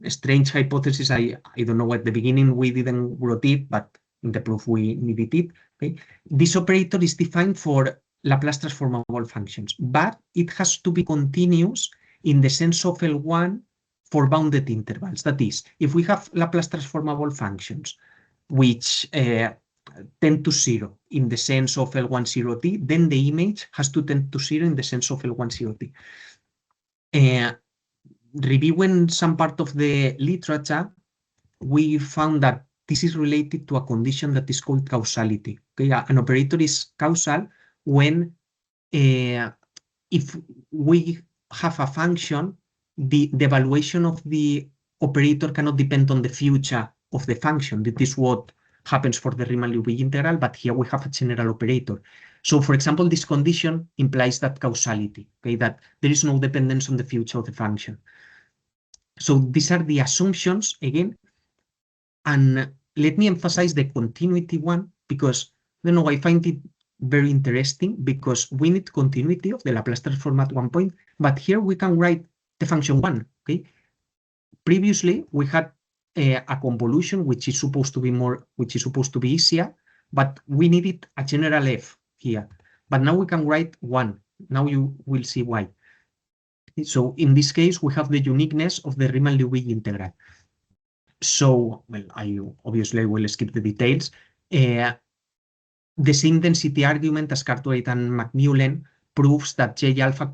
strange hypothesis. I don't know at the beginning we didn't wrote it, but in the proof we needed it. Okay, this operator is defined for Laplace transformable functions, but it has to be continuous in the sense of L1 for bounded intervals. That is, if we have Laplace transformable functions which tend to 0 in the sense of L10T, then the image has to tend to 0 in the sense of L10T. Reviewing some part of the literature, we found that this is related to a condition that is called causality. Okay? An operator is causal when if we have a function, the evaluation of the operator cannot depend on the future of the function. That is what happens for the Riemann-Liouville integral, but here we have a general operator. So, for example, this condition implies that causality, okay, that there is no dependence on the future of the function. So these are the assumptions again, and let me emphasize the continuity one, because I find it very interesting, because we need continuity of the Laplace transform at one point, but here we can write the function 1. Okay. Previously we had a convolution which is supposed to be easier, but we needed a general f here. But now we can write 1. Now you will see why. So in this case, we have the uniqueness of the Riemann-Liouville integral. So, well, I obviously will skip the details. The same density argument as Cartwright and McMullen proves that J alpha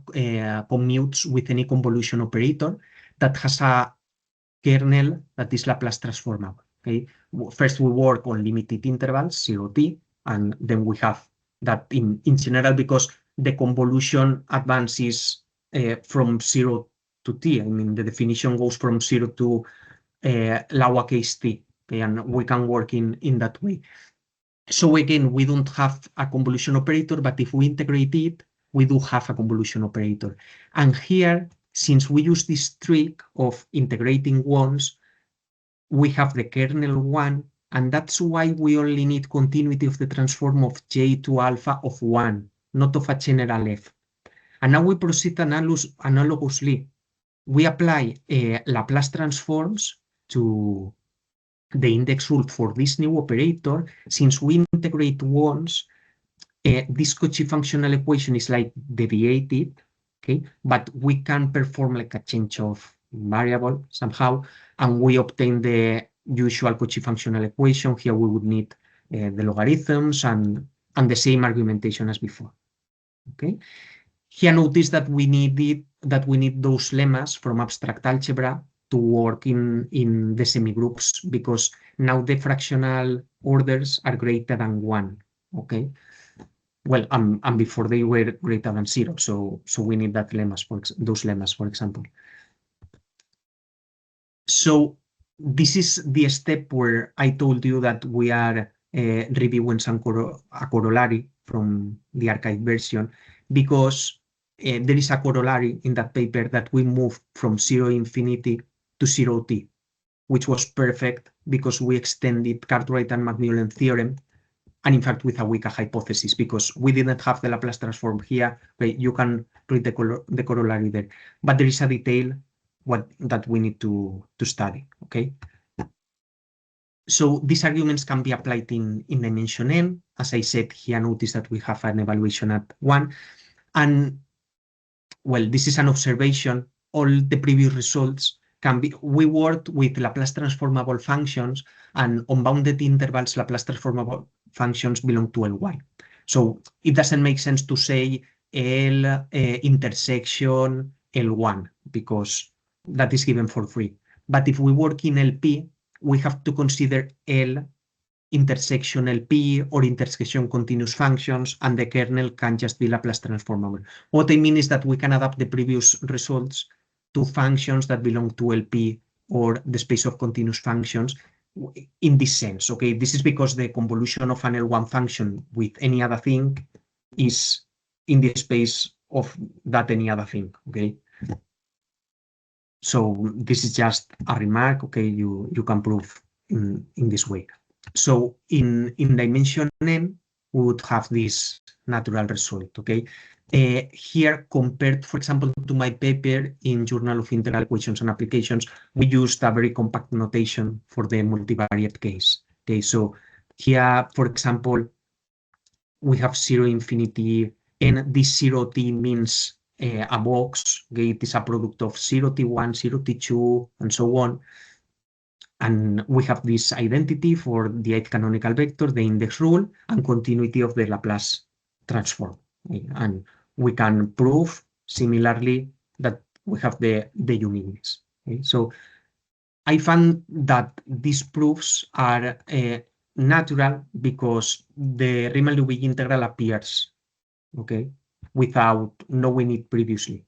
commutes with any convolution operator that has a kernel that is Laplace transformable. Okay? First, we work on limited intervals, 0t, and then we have that in general, because the convolution advances from 0 to t. I mean, the definition goes from 0 to lowercase t, okay? And we can work in that way. So again, we don't have a convolution operator, but if we integrate it, we do have a convolution operator. And here, since we use this trick of integrating ones, we have the kernel 1, and that's why we only need continuity of the transform of J to alpha of 1, not of a general f. And now we proceed analogously. We apply Laplace transforms to the index rule for this new operator. Since we integrate ones, this Cauchy functional equation is like deviated, okay? But we can perform like a change of variable somehow, and we obtain the usual Cauchy functional equation. Here we would need the logarithms and the same argumentation as before, okay? Here notice that we need those lemmas from abstract algebra to work in the semigroups, because now the fractional orders are greater than 1, okay? Well, and before they were greater than 0, so we need those lemmas, for example. So this is the step where I told you that we are reviewing a corollary from the archive version, because there is a corollary in that paper that we moved from 0 infinity to 0t, which was perfect because we extended Cartwright and McMullen theorem, and in fact with a weaker hypothesis, because we didn't have the Laplace transform here. Okay, you can read the corollary there, but there is a detail that we need to study, okay? So these arguments can be applied in dimension n. As I said, here notice that we have an evaluation at 1, and well, this is an observation. All the previous results can be, we worked with Laplace transformable functions, and on bounded intervals, Laplace transformable functions belong to Ly. So it doesn't make sense to say L intersection L1, because that is given for free. But if we work in LP, we have to consider L intersection LP or intersection continuous functions, and the kernel can just be Laplace transformable. What I mean is that we can adapt the previous results to functions that belong to LP or the space of continuous functions in this sense, okay? This is because the convolution of an L1 function with any other thing is in the space of that any other thing, okay? So this is just a remark, okay? You can prove in this way. So in dimension n, we would have this natural result, okay? Here, compared, for example, to my paper in Journal of Integral Equations and Applications, we used a very compact notation for the multivariate case, okay? So here, for example, we have 0 infinity, and this 0t means a box, okay? It is a product of 0t1, 0t2, and so on. And we have this identity for the ith canonical vector, the index rule, and continuity of the Laplace transform. And we can prove similarly that we have the uniqueness. So I found that these proofs are natural because the Riemann-Liouville integral appears, without knowing it previously.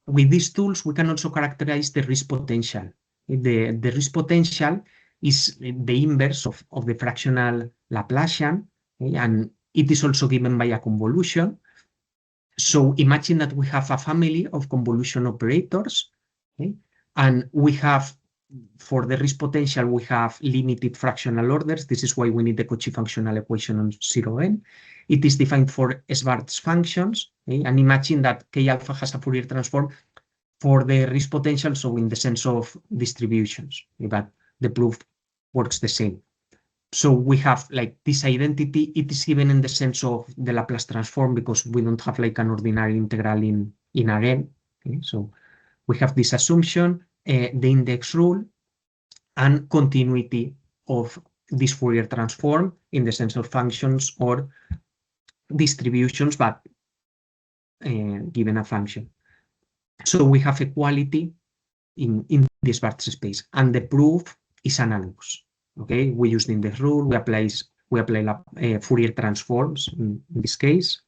With these tools, we can also characterize the risk potential. The risk potential is the inverse of the fractional Laplacian, and it is also given by a convolution. So imagine that we have a family of convolution operators, and we have, for the risk potential, we have limited fractional orders. This is why we need the Cauchy functional equation on 0n. It is defined for Schwarz functions, and imagine that K alpha has a Fourier transform for the risk potential, so in the sense of distributions, but the proof works the same. So we have like this identity. It is given in the sense of the Laplace transform because we don't have like an ordinary integral in Arran. So we have this assumption, the index rule, and continuity of this Fourier transform in the sense of functions or distributions, but given a function. So we have equality in this Schwarz space, and the proof is analogous. We use the index rule, we apply Fourier transforms in this case,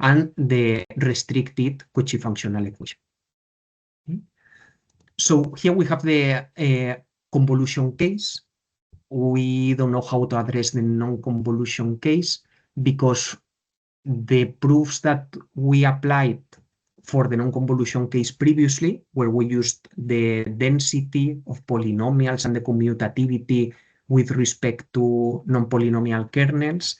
and the restricted Cauchy functional equation. So here we have the convolution case. We don't know how to address the non-convolution case because the proofs that we applied for the non-convolution case previously, where we used the density of polynomials and the commutativity with respect to non-polynomial kernels,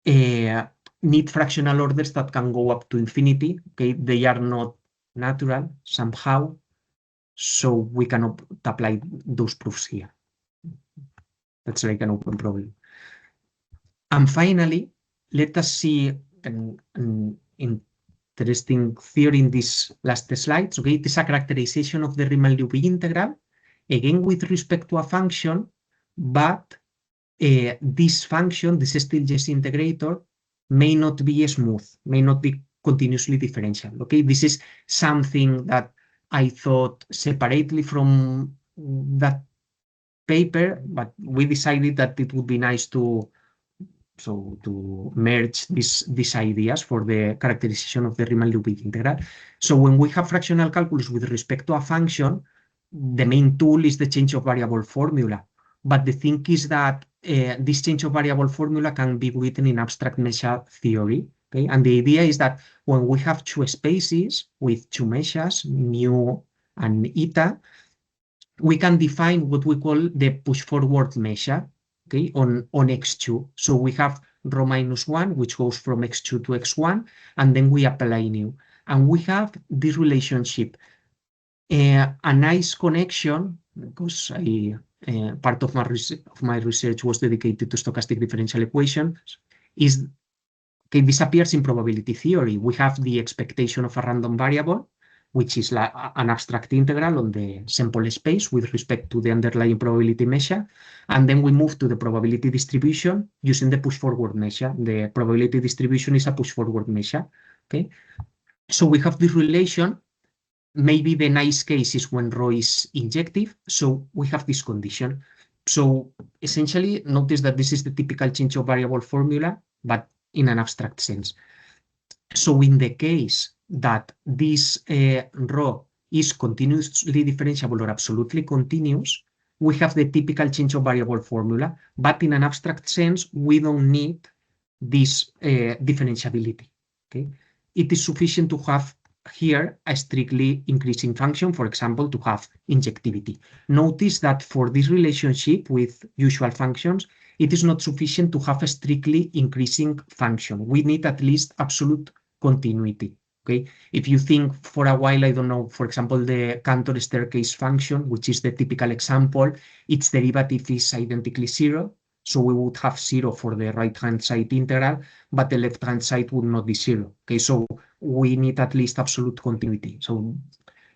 need fractional orders that can go up to infinity. They are not natural somehow, so we cannot apply those proofs here. That's like an open problem. And finally, let us see an interesting theory in this last slides. It is a characterization of the Riemann-Liouville integral, again with respect to a function, but this function, this Stieltjes integrator, may not be smooth, may not be continuously differential. This is something that I thought separately from that paper, but we decided that it would be nice to merge these ideas for the characterization of the Riemann-Liouville integral. So when we have fractional calculus with respect to a function, the main tool is the change of variable formula. But the thing is that this change of variable formula can be written in abstract measure theory. And the idea is that when we have two spaces with two measures, mu and eta, we can define what we call the push-forward measure, on x2. So we have rho minus 1, which goes from x2 to x1, and then we apply nu. And we have this relationship, a nice connection, because part of my research was dedicated to stochastic differential equations, is this appears in probability theory. We have the expectation of a random variable, which is like an abstract integral on the sample space with respect to the underlying probability measure. And then we move to the probability distribution using the push-forward measure. The probability distribution is a push-forward measure. So we have this relation. Maybe the nice case is when rho is injective. So we have this condition. So essentially, notice that this is the typical change of variable formula, but in an abstract sense. So in the case that this rho is continuously differentiable or absolutely continuous, we have the typical change of variable formula, but in an abstract sense, we don't need this differentiability. It is sufficient to have here a strictly increasing function, for example, to have injectivity. Notice that for this relationship with usual functions, it is not sufficient to have a strictly increasing function. We need at least absolute continuity. If you think for a while, I don't know, for example, the Cantor staircase function, which is the typical example, its derivative is identically 0. So we would have 0 for the right-hand side integral, but the left-hand side would not be 0. So we need at least absolute continuity. So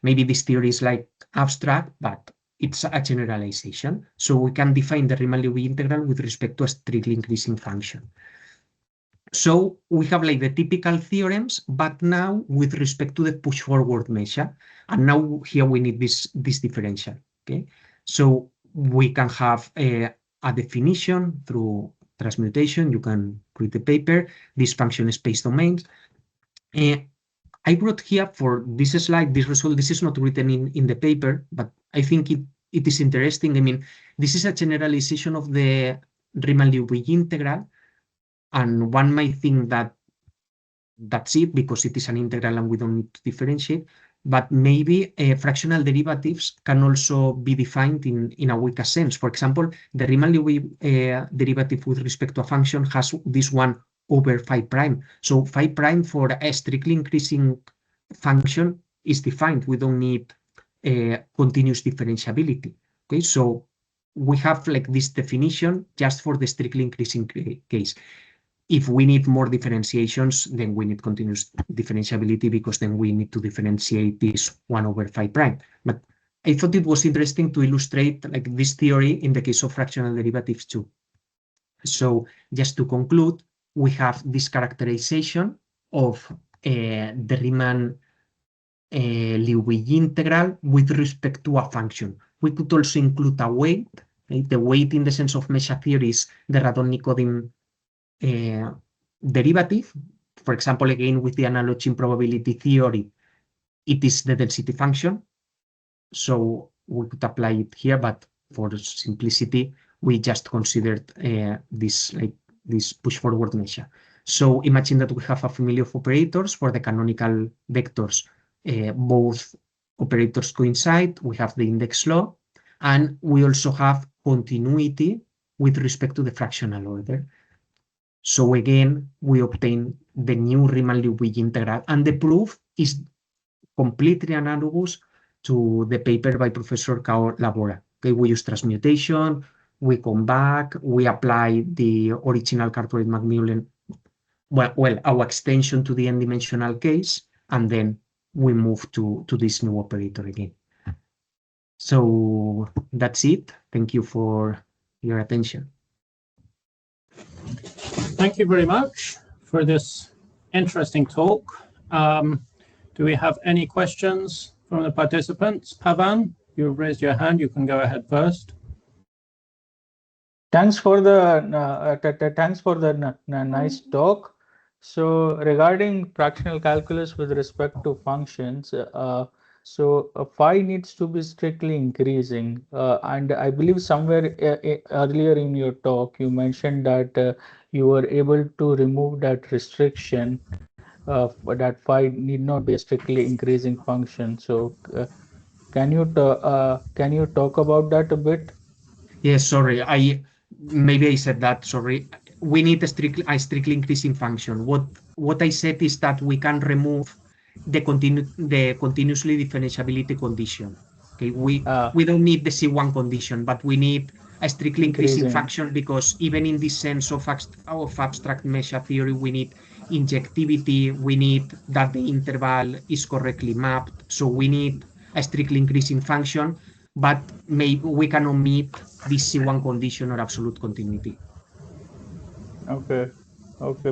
maybe this theory is like abstract, but it's a generalization. So we can define the Riemann-Liouville integral with respect to a strictly increasing function. So we have like the typical theorems, but now with respect to the push-forward measure. And now here we need this differential. Okay, so we can have a definition through transmutation. You can read the paper. This function space domains. I brought here for this slide this result. This is not written in the paper, but I think it is interesting. I mean, this is a generalization of the Riemann-Liouville integral. And one might think that that's it because it is an integral and we don't need to differentiate. But maybe fractional derivatives can also be defined in a weaker sense. For example, the Riemann-Liouville derivative with respect to a function has this 1 over phi prime. So phi prime for a strictly increasing function is defined. We don't need continuous differentiability. Okay, so we have like this definition just for the strictly increasing case. If we need more differentiations, then we need continuous differentiability because then we need to differentiate this 1 over phi prime. But I thought it was interesting to illustrate like this theory in the case of fractional derivatives too. So just to conclude, we have this characterization of the Riemann-Liouville integral with respect to a function. We could also include a weight. Right? The weight in the sense of measure theory is the Radon-Nikodym derivative. For example, again, with the analogy in probability theory, it is the density function. So we could apply it here, but for simplicity, we just considered this push-forward measure. So imagine that we have a family of operators for the canonical vectors. Both operators coincide. We have the index law, and we also have continuity with respect to the fractional order. So again, we obtain the new Riemann-Liouville integral, and the proof is completely analogous to the paper by Professor Cao Labora. Okay, we use transmutation, we come back, we apply the original Cartwright-McMullen, well, our extension to the n-dimensional case, and then we move to this new operator again. So that's it. Thank you for your attention. Thank you very much for this interesting talk. Do we have any questions from the participants? Pavan, you've raised your hand. You can go ahead first. Thanks for the nice talk. So regarding fractional calculus with respect to functions, so phi needs to be strictly increasing, and I believe somewhere earlier in your talk you mentioned that you were able to remove that restriction that phi need not be a strictly increasing function. So can you talk about that a bit? Yes, sorry, maybe I said that. Sorry, we need a strictly increasing function. What I said is that we can remove the continuously differentiability condition. Okay, we don't need the C1 condition, but we need a strictly increasing function because even in this sense of abstract measure theory, we need injectivity, we need that the interval is correctly mapped. So we need a strictly increasing function, but maybe we can omit this C1 condition or absolute continuity. Okay,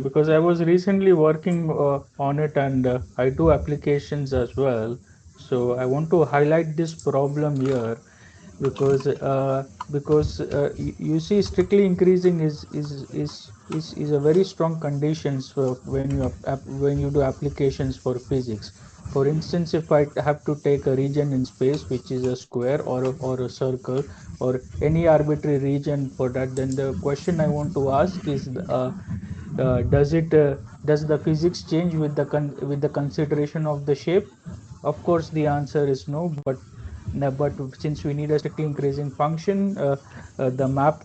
because I was recently working on it and I do applications as well. So I want to highlight this problem here because you see strictly increasing is a very strong conditions for when you do applications for physics. For instance, if I have to take a region in space which is a square or a circle or any arbitrary region for that, then the question I want to ask is does the physics change with the consideration of the shape? Of course the answer is no, but since we need a strictly increasing function, the map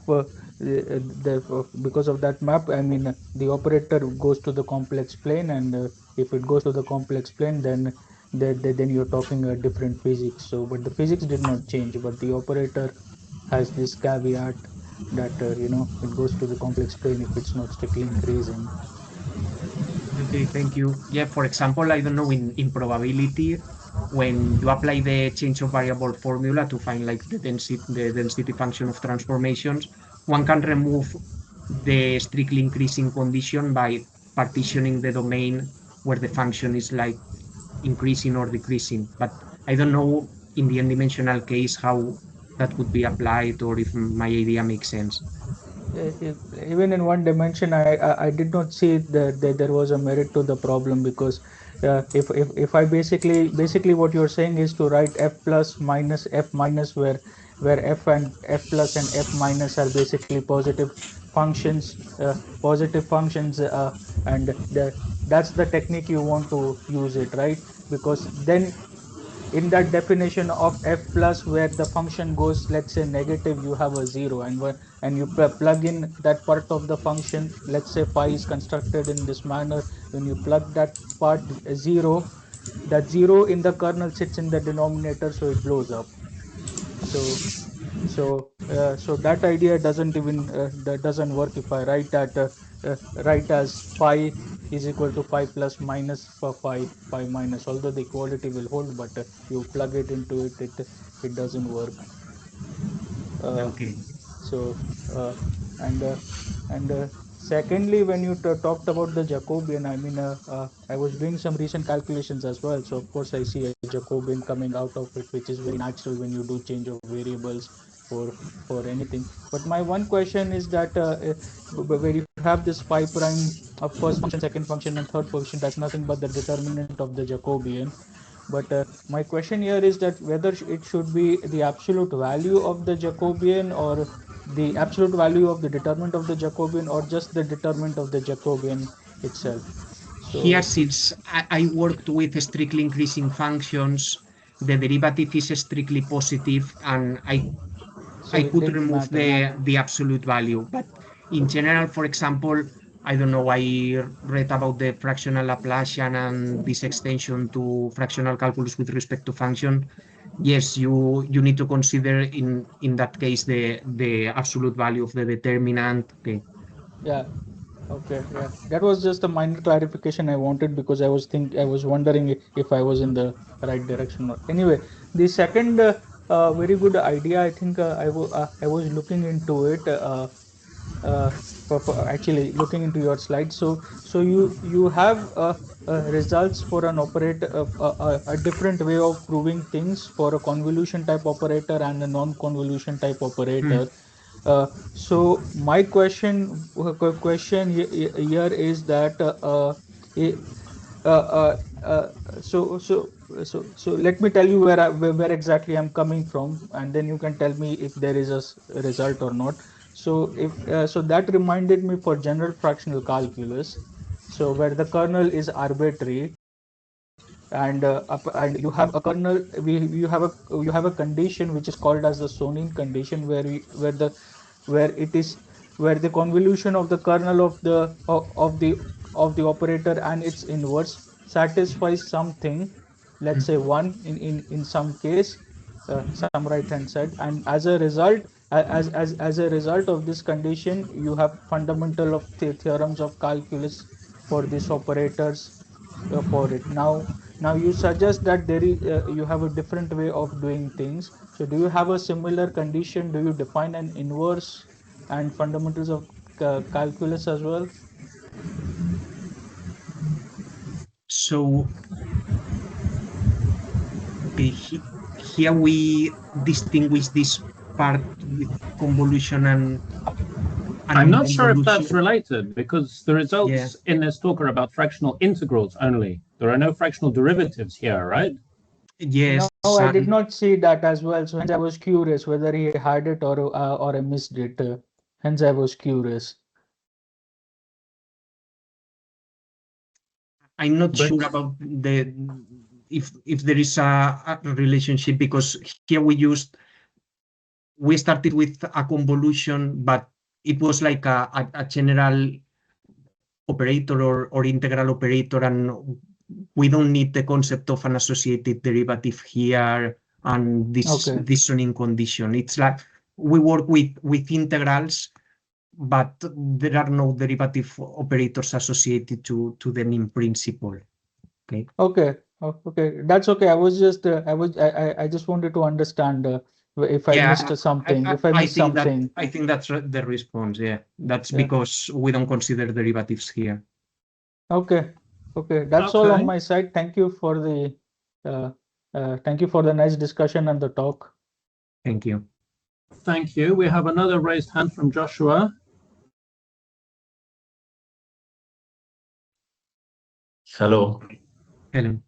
because of that map, I mean the operator goes to the complex plane, and if it goes to the complex plane, then you're talking a different physics. So but the physics did not change, but the operator has this caveat that it goes to the complex plane if it's not strictly increasing. Okay, thank you. Yeah, for example, I don't know, in probability, when you apply the change of variable formula to find like the density function of transformations, one can remove the strictly increasing condition by partitioning the domain where the function is like increasing or decreasing. But I don't know in the n-dimensional case how that could be applied or if my idea makes sense. Even in one dimension, I did not see that there was a merit to the problem, because if I basically what you're saying is to write f plus minus f minus, where f and f plus and f minus are basically positive functions, and that's the technique you want to use it, right? Because then in that definition of f plus, where the function goes, let's say, negative, you have a zero, and you plug in that part of the function. Let's say phi is constructed in this manner. When you plug that part zero, that zero in the kernel sits in the denominator, so it blows up. So that idea doesn't even that doesn't work if I write as phi is equal to phi plus minus for phi minus. Although the equality will hold, but you plug it into it doesn't work. Okay. So and secondly, when you talked about the Jacobian, I mean, I was doing some recent calculations as well. So of course I see a Jacobian coming out of it, which is very natural when you do change of variables for anything. But my one question is that where you have this phi prime of first function, second function, and third function, that's nothing but the determinant of the Jacobian. But my question here is that whether it should be the absolute value of the Jacobian, or the absolute value of the determinant of the Jacobian, or just the determinant of the Jacobian itself. Here, So, since I worked with strictly increasing functions, the derivative is strictly positive, and I it could didn't remove matter. the absolute value. But in general, for example, I don't know, I read about the fractional Laplacian and this extension to fractional calculus with respect to function. Yes, you need to consider in that case the absolute value of the determinant. Okay. Yeah. Okay. Yeah. That was just a minor clarification I wanted, because I was wondering if I was in the right direction. Anyway, the second very good idea, I think I was looking into it. Uh, Actually looking into your slides. So you have results for an operator, a different way of proving things for a convolution type operator and a non-convolution type Hmm. operator. So my question here is that i- uh, uh, so so so let me tell you where exactly I'm coming from, and then you can tell me if there is a result or not. So if so that reminded me for general fractional calculus, so where the kernel is arbitrary, and you have a kernel, you have a condition which is called as the Sonin condition, where it is where the convolution of the kernel of the operator and its inverse satisfies something, let's say 1 in some case, some right hand side, and as a result, as a result of this condition, you have fundamental of the theorems of calculus for these operators for it. Now you suggest that you have a different way of doing things. So do you have a similar condition? Do you define an inverse and fundamentals of calculus as well? So okay, here we distinguish this part with convolution and I'm not sure if non-convolution. that's related, because the Yeah. results in this talk are about fractional integrals only. There are no fractional derivatives here, right? Yes. No, I did not see that as well. So hence I was curious whether he had it or I missed it. Hence I was curious. I'm not But sure about the if there is a relationship, because here we started with a convolution, but it was like a general operator or integral operator, and we don't need the concept of an associated derivative here and this Okay. Sonin condition. It's like we work with integrals, but there are no derivative operators associated to them in principle. Okay. Okay. Oh, okay, that's okay. I just wanted to understand if I missed something. If I missed something. I think that's the response. Yeah, that's Yeah. because we don't consider derivatives here. Okay, okay, that's all on my side. Thank you for the nice discussion and the talk. Thank you. Thank you. We have another raised hand from Joshua. Hello. Hello.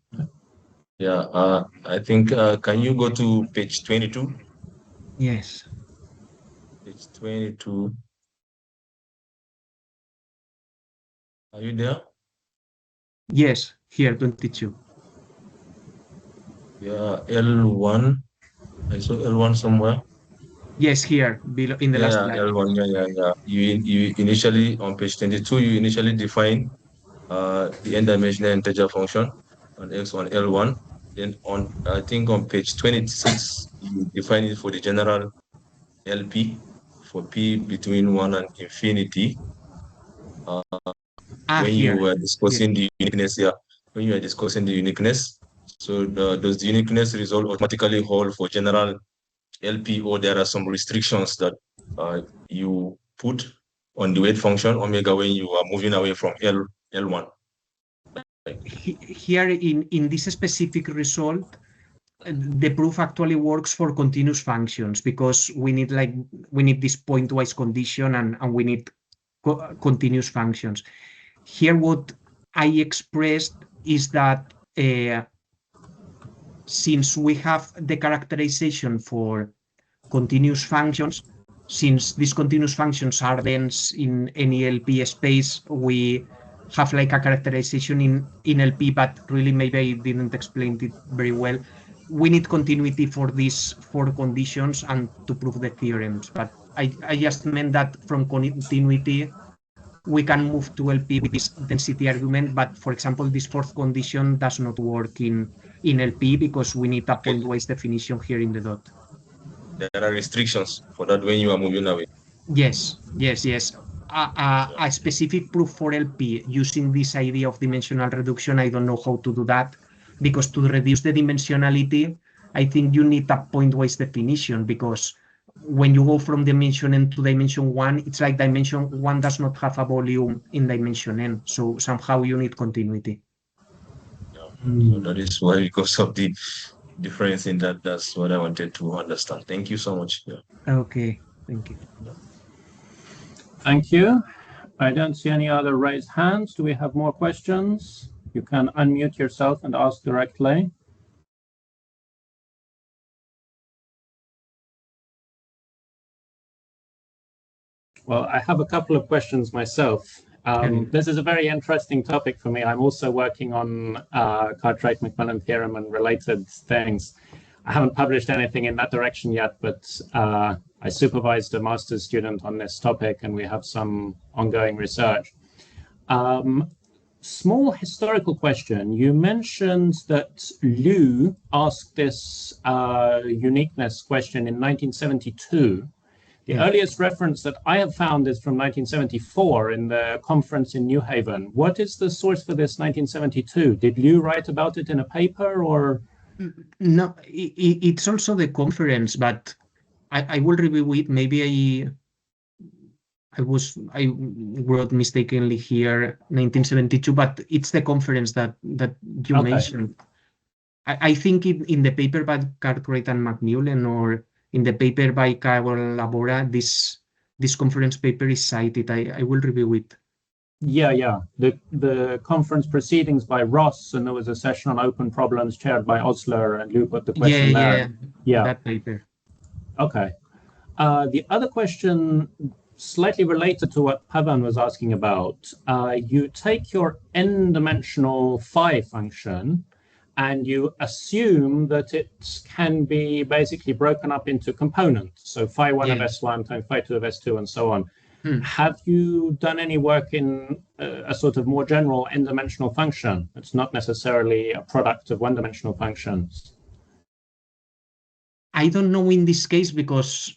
Yeah, I think, can you go to page 22? Yes. Page 22. Are you there? Yes, here, 22. Yeah, L1. I saw L1 somewhere. Yes, here, below in the last line. L1, yeah. You initially, on page 22, you initially define the n-dimensional integer function on x on L1. Then I think on page 26, you define it for the general LP for P between 1 and infinity. When here. you were discussing the uniqueness, when you were discussing the uniqueness, so does the uniqueness result automatically hold for general LP, or there are some restrictions that you put on the weight function omega when you are moving away from L1? Here in this specific result, the proof actually works for continuous functions because we need this pointwise condition and we need continuous functions. Here, what I expressed is that since we have the characterization for continuous functions, since these continuous functions are dense in any LP space, we have like a characterization in LP, but really maybe I didn't explain it very well. We need continuity for these four conditions and to prove the theorems, but I just meant that from continuity we can move to LP with this density argument, but for example, this fourth condition does not work in LP because we need a pointwise definition here in the dot. There are restrictions for that when you are moving away. Yes. A specific proof for LP using this idea of dimensional reduction, I don't know how to do that, because to reduce the dimensionality, I think you need a pointwise definition, because when you go from dimension n to dimension 1, it's like dimension 1 does not have a volume in dimension n, so somehow you need continuity. So that is why, because of the difference in that, that's what I wanted to understand. Thank you so much. Okay, thank you. Thank you. I don't see any other raised hands. Do we have more questions? You can unmute yourself and ask directly. Well, I have a couple of questions myself. This is a very interesting topic for me. I'm also working on Cartwright-McMullen theorem and related things. I haven't published anything in that direction yet, but I supervised a master's student on this topic, and we have some ongoing research. Small historical question. You mentioned that Liu asked this uniqueness question in 1972. The earliest reference that I have found is from 1974 in the conference in New Haven. What is the source for this 1972? Did Liu write about it in a paper, or? No, it's also the conference, but I will review it. Maybe I wrote mistakenly here 1972, but it's the conference that you mentioned. I think in the paper by Cartwright and McMullen, or in the paper by Cao Labora, this conference paper is cited. I will review it. Yeah. The conference proceedings by Ross, and there was a session on open problems chaired by Osler, and Liu put the question there. Yeah, that paper. Okay. The other question, slightly related to what Pavan was asking about, you take your n-dimensional phi function, and you assume that it can be basically broken up into components. So phi 1 of S1 times phi 2 of S2 and so on. Have you done any work in a sort of more general n-dimensional function? It's not necessarily a product of one-dimensional functions. I don't know in this case, because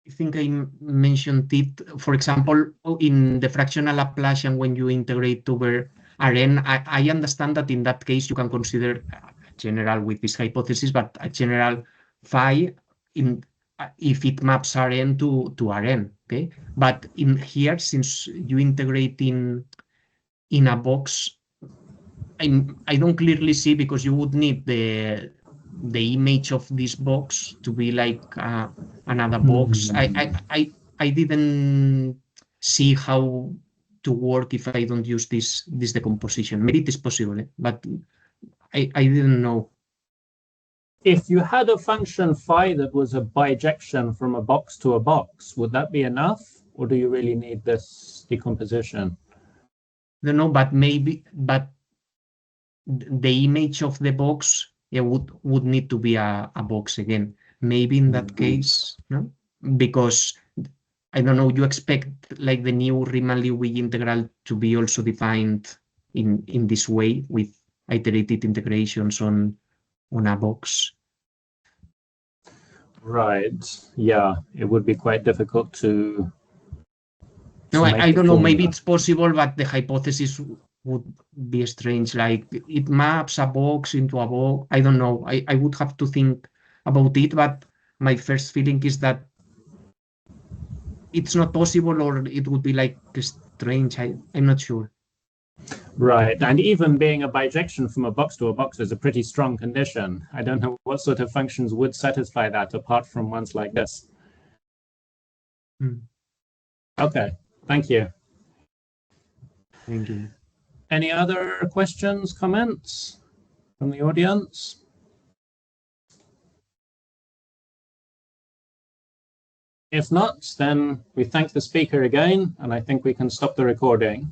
I think I mentioned it, for example, in the fractional Laplacian, when you integrate over Arran, I understand that in that case you can consider general with this hypothesis, but a general phi if it maps Rn to Rn, okay? But in here, since you integrate in a box, I don't clearly see, because you would need the image of this box to be like another box. I didn't see how to work if I don't use this decomposition. Maybe it is possible, but I didn't know. If you had a function phi that was a bijection from a box to a box, would that be enough, or do you really need this decomposition? I don't know, but maybe, but the image of the box would need to be a box again. Maybe in that case, no, because I don't know. You expect like the new Riemann-Liouville integral to be also defined in this way with iterated integrations on a box. Right. Yeah, it would be quite difficult to. No, I don't know. Maybe it's possible, but the hypothesis would be strange. Like it maps a box into a box. I don't know. I would have to think about it, but my first feeling is that it's not possible, or it would be like strange. I'm not sure. Right, and even being a bijection from a box to a box is a pretty strong condition. I don't know what sort of functions would satisfy that apart from ones like this. Okay, thank you. Thank you. Any other questions, comments from the audience? If not, then we thank the speaker again, and I think we can stop the recording.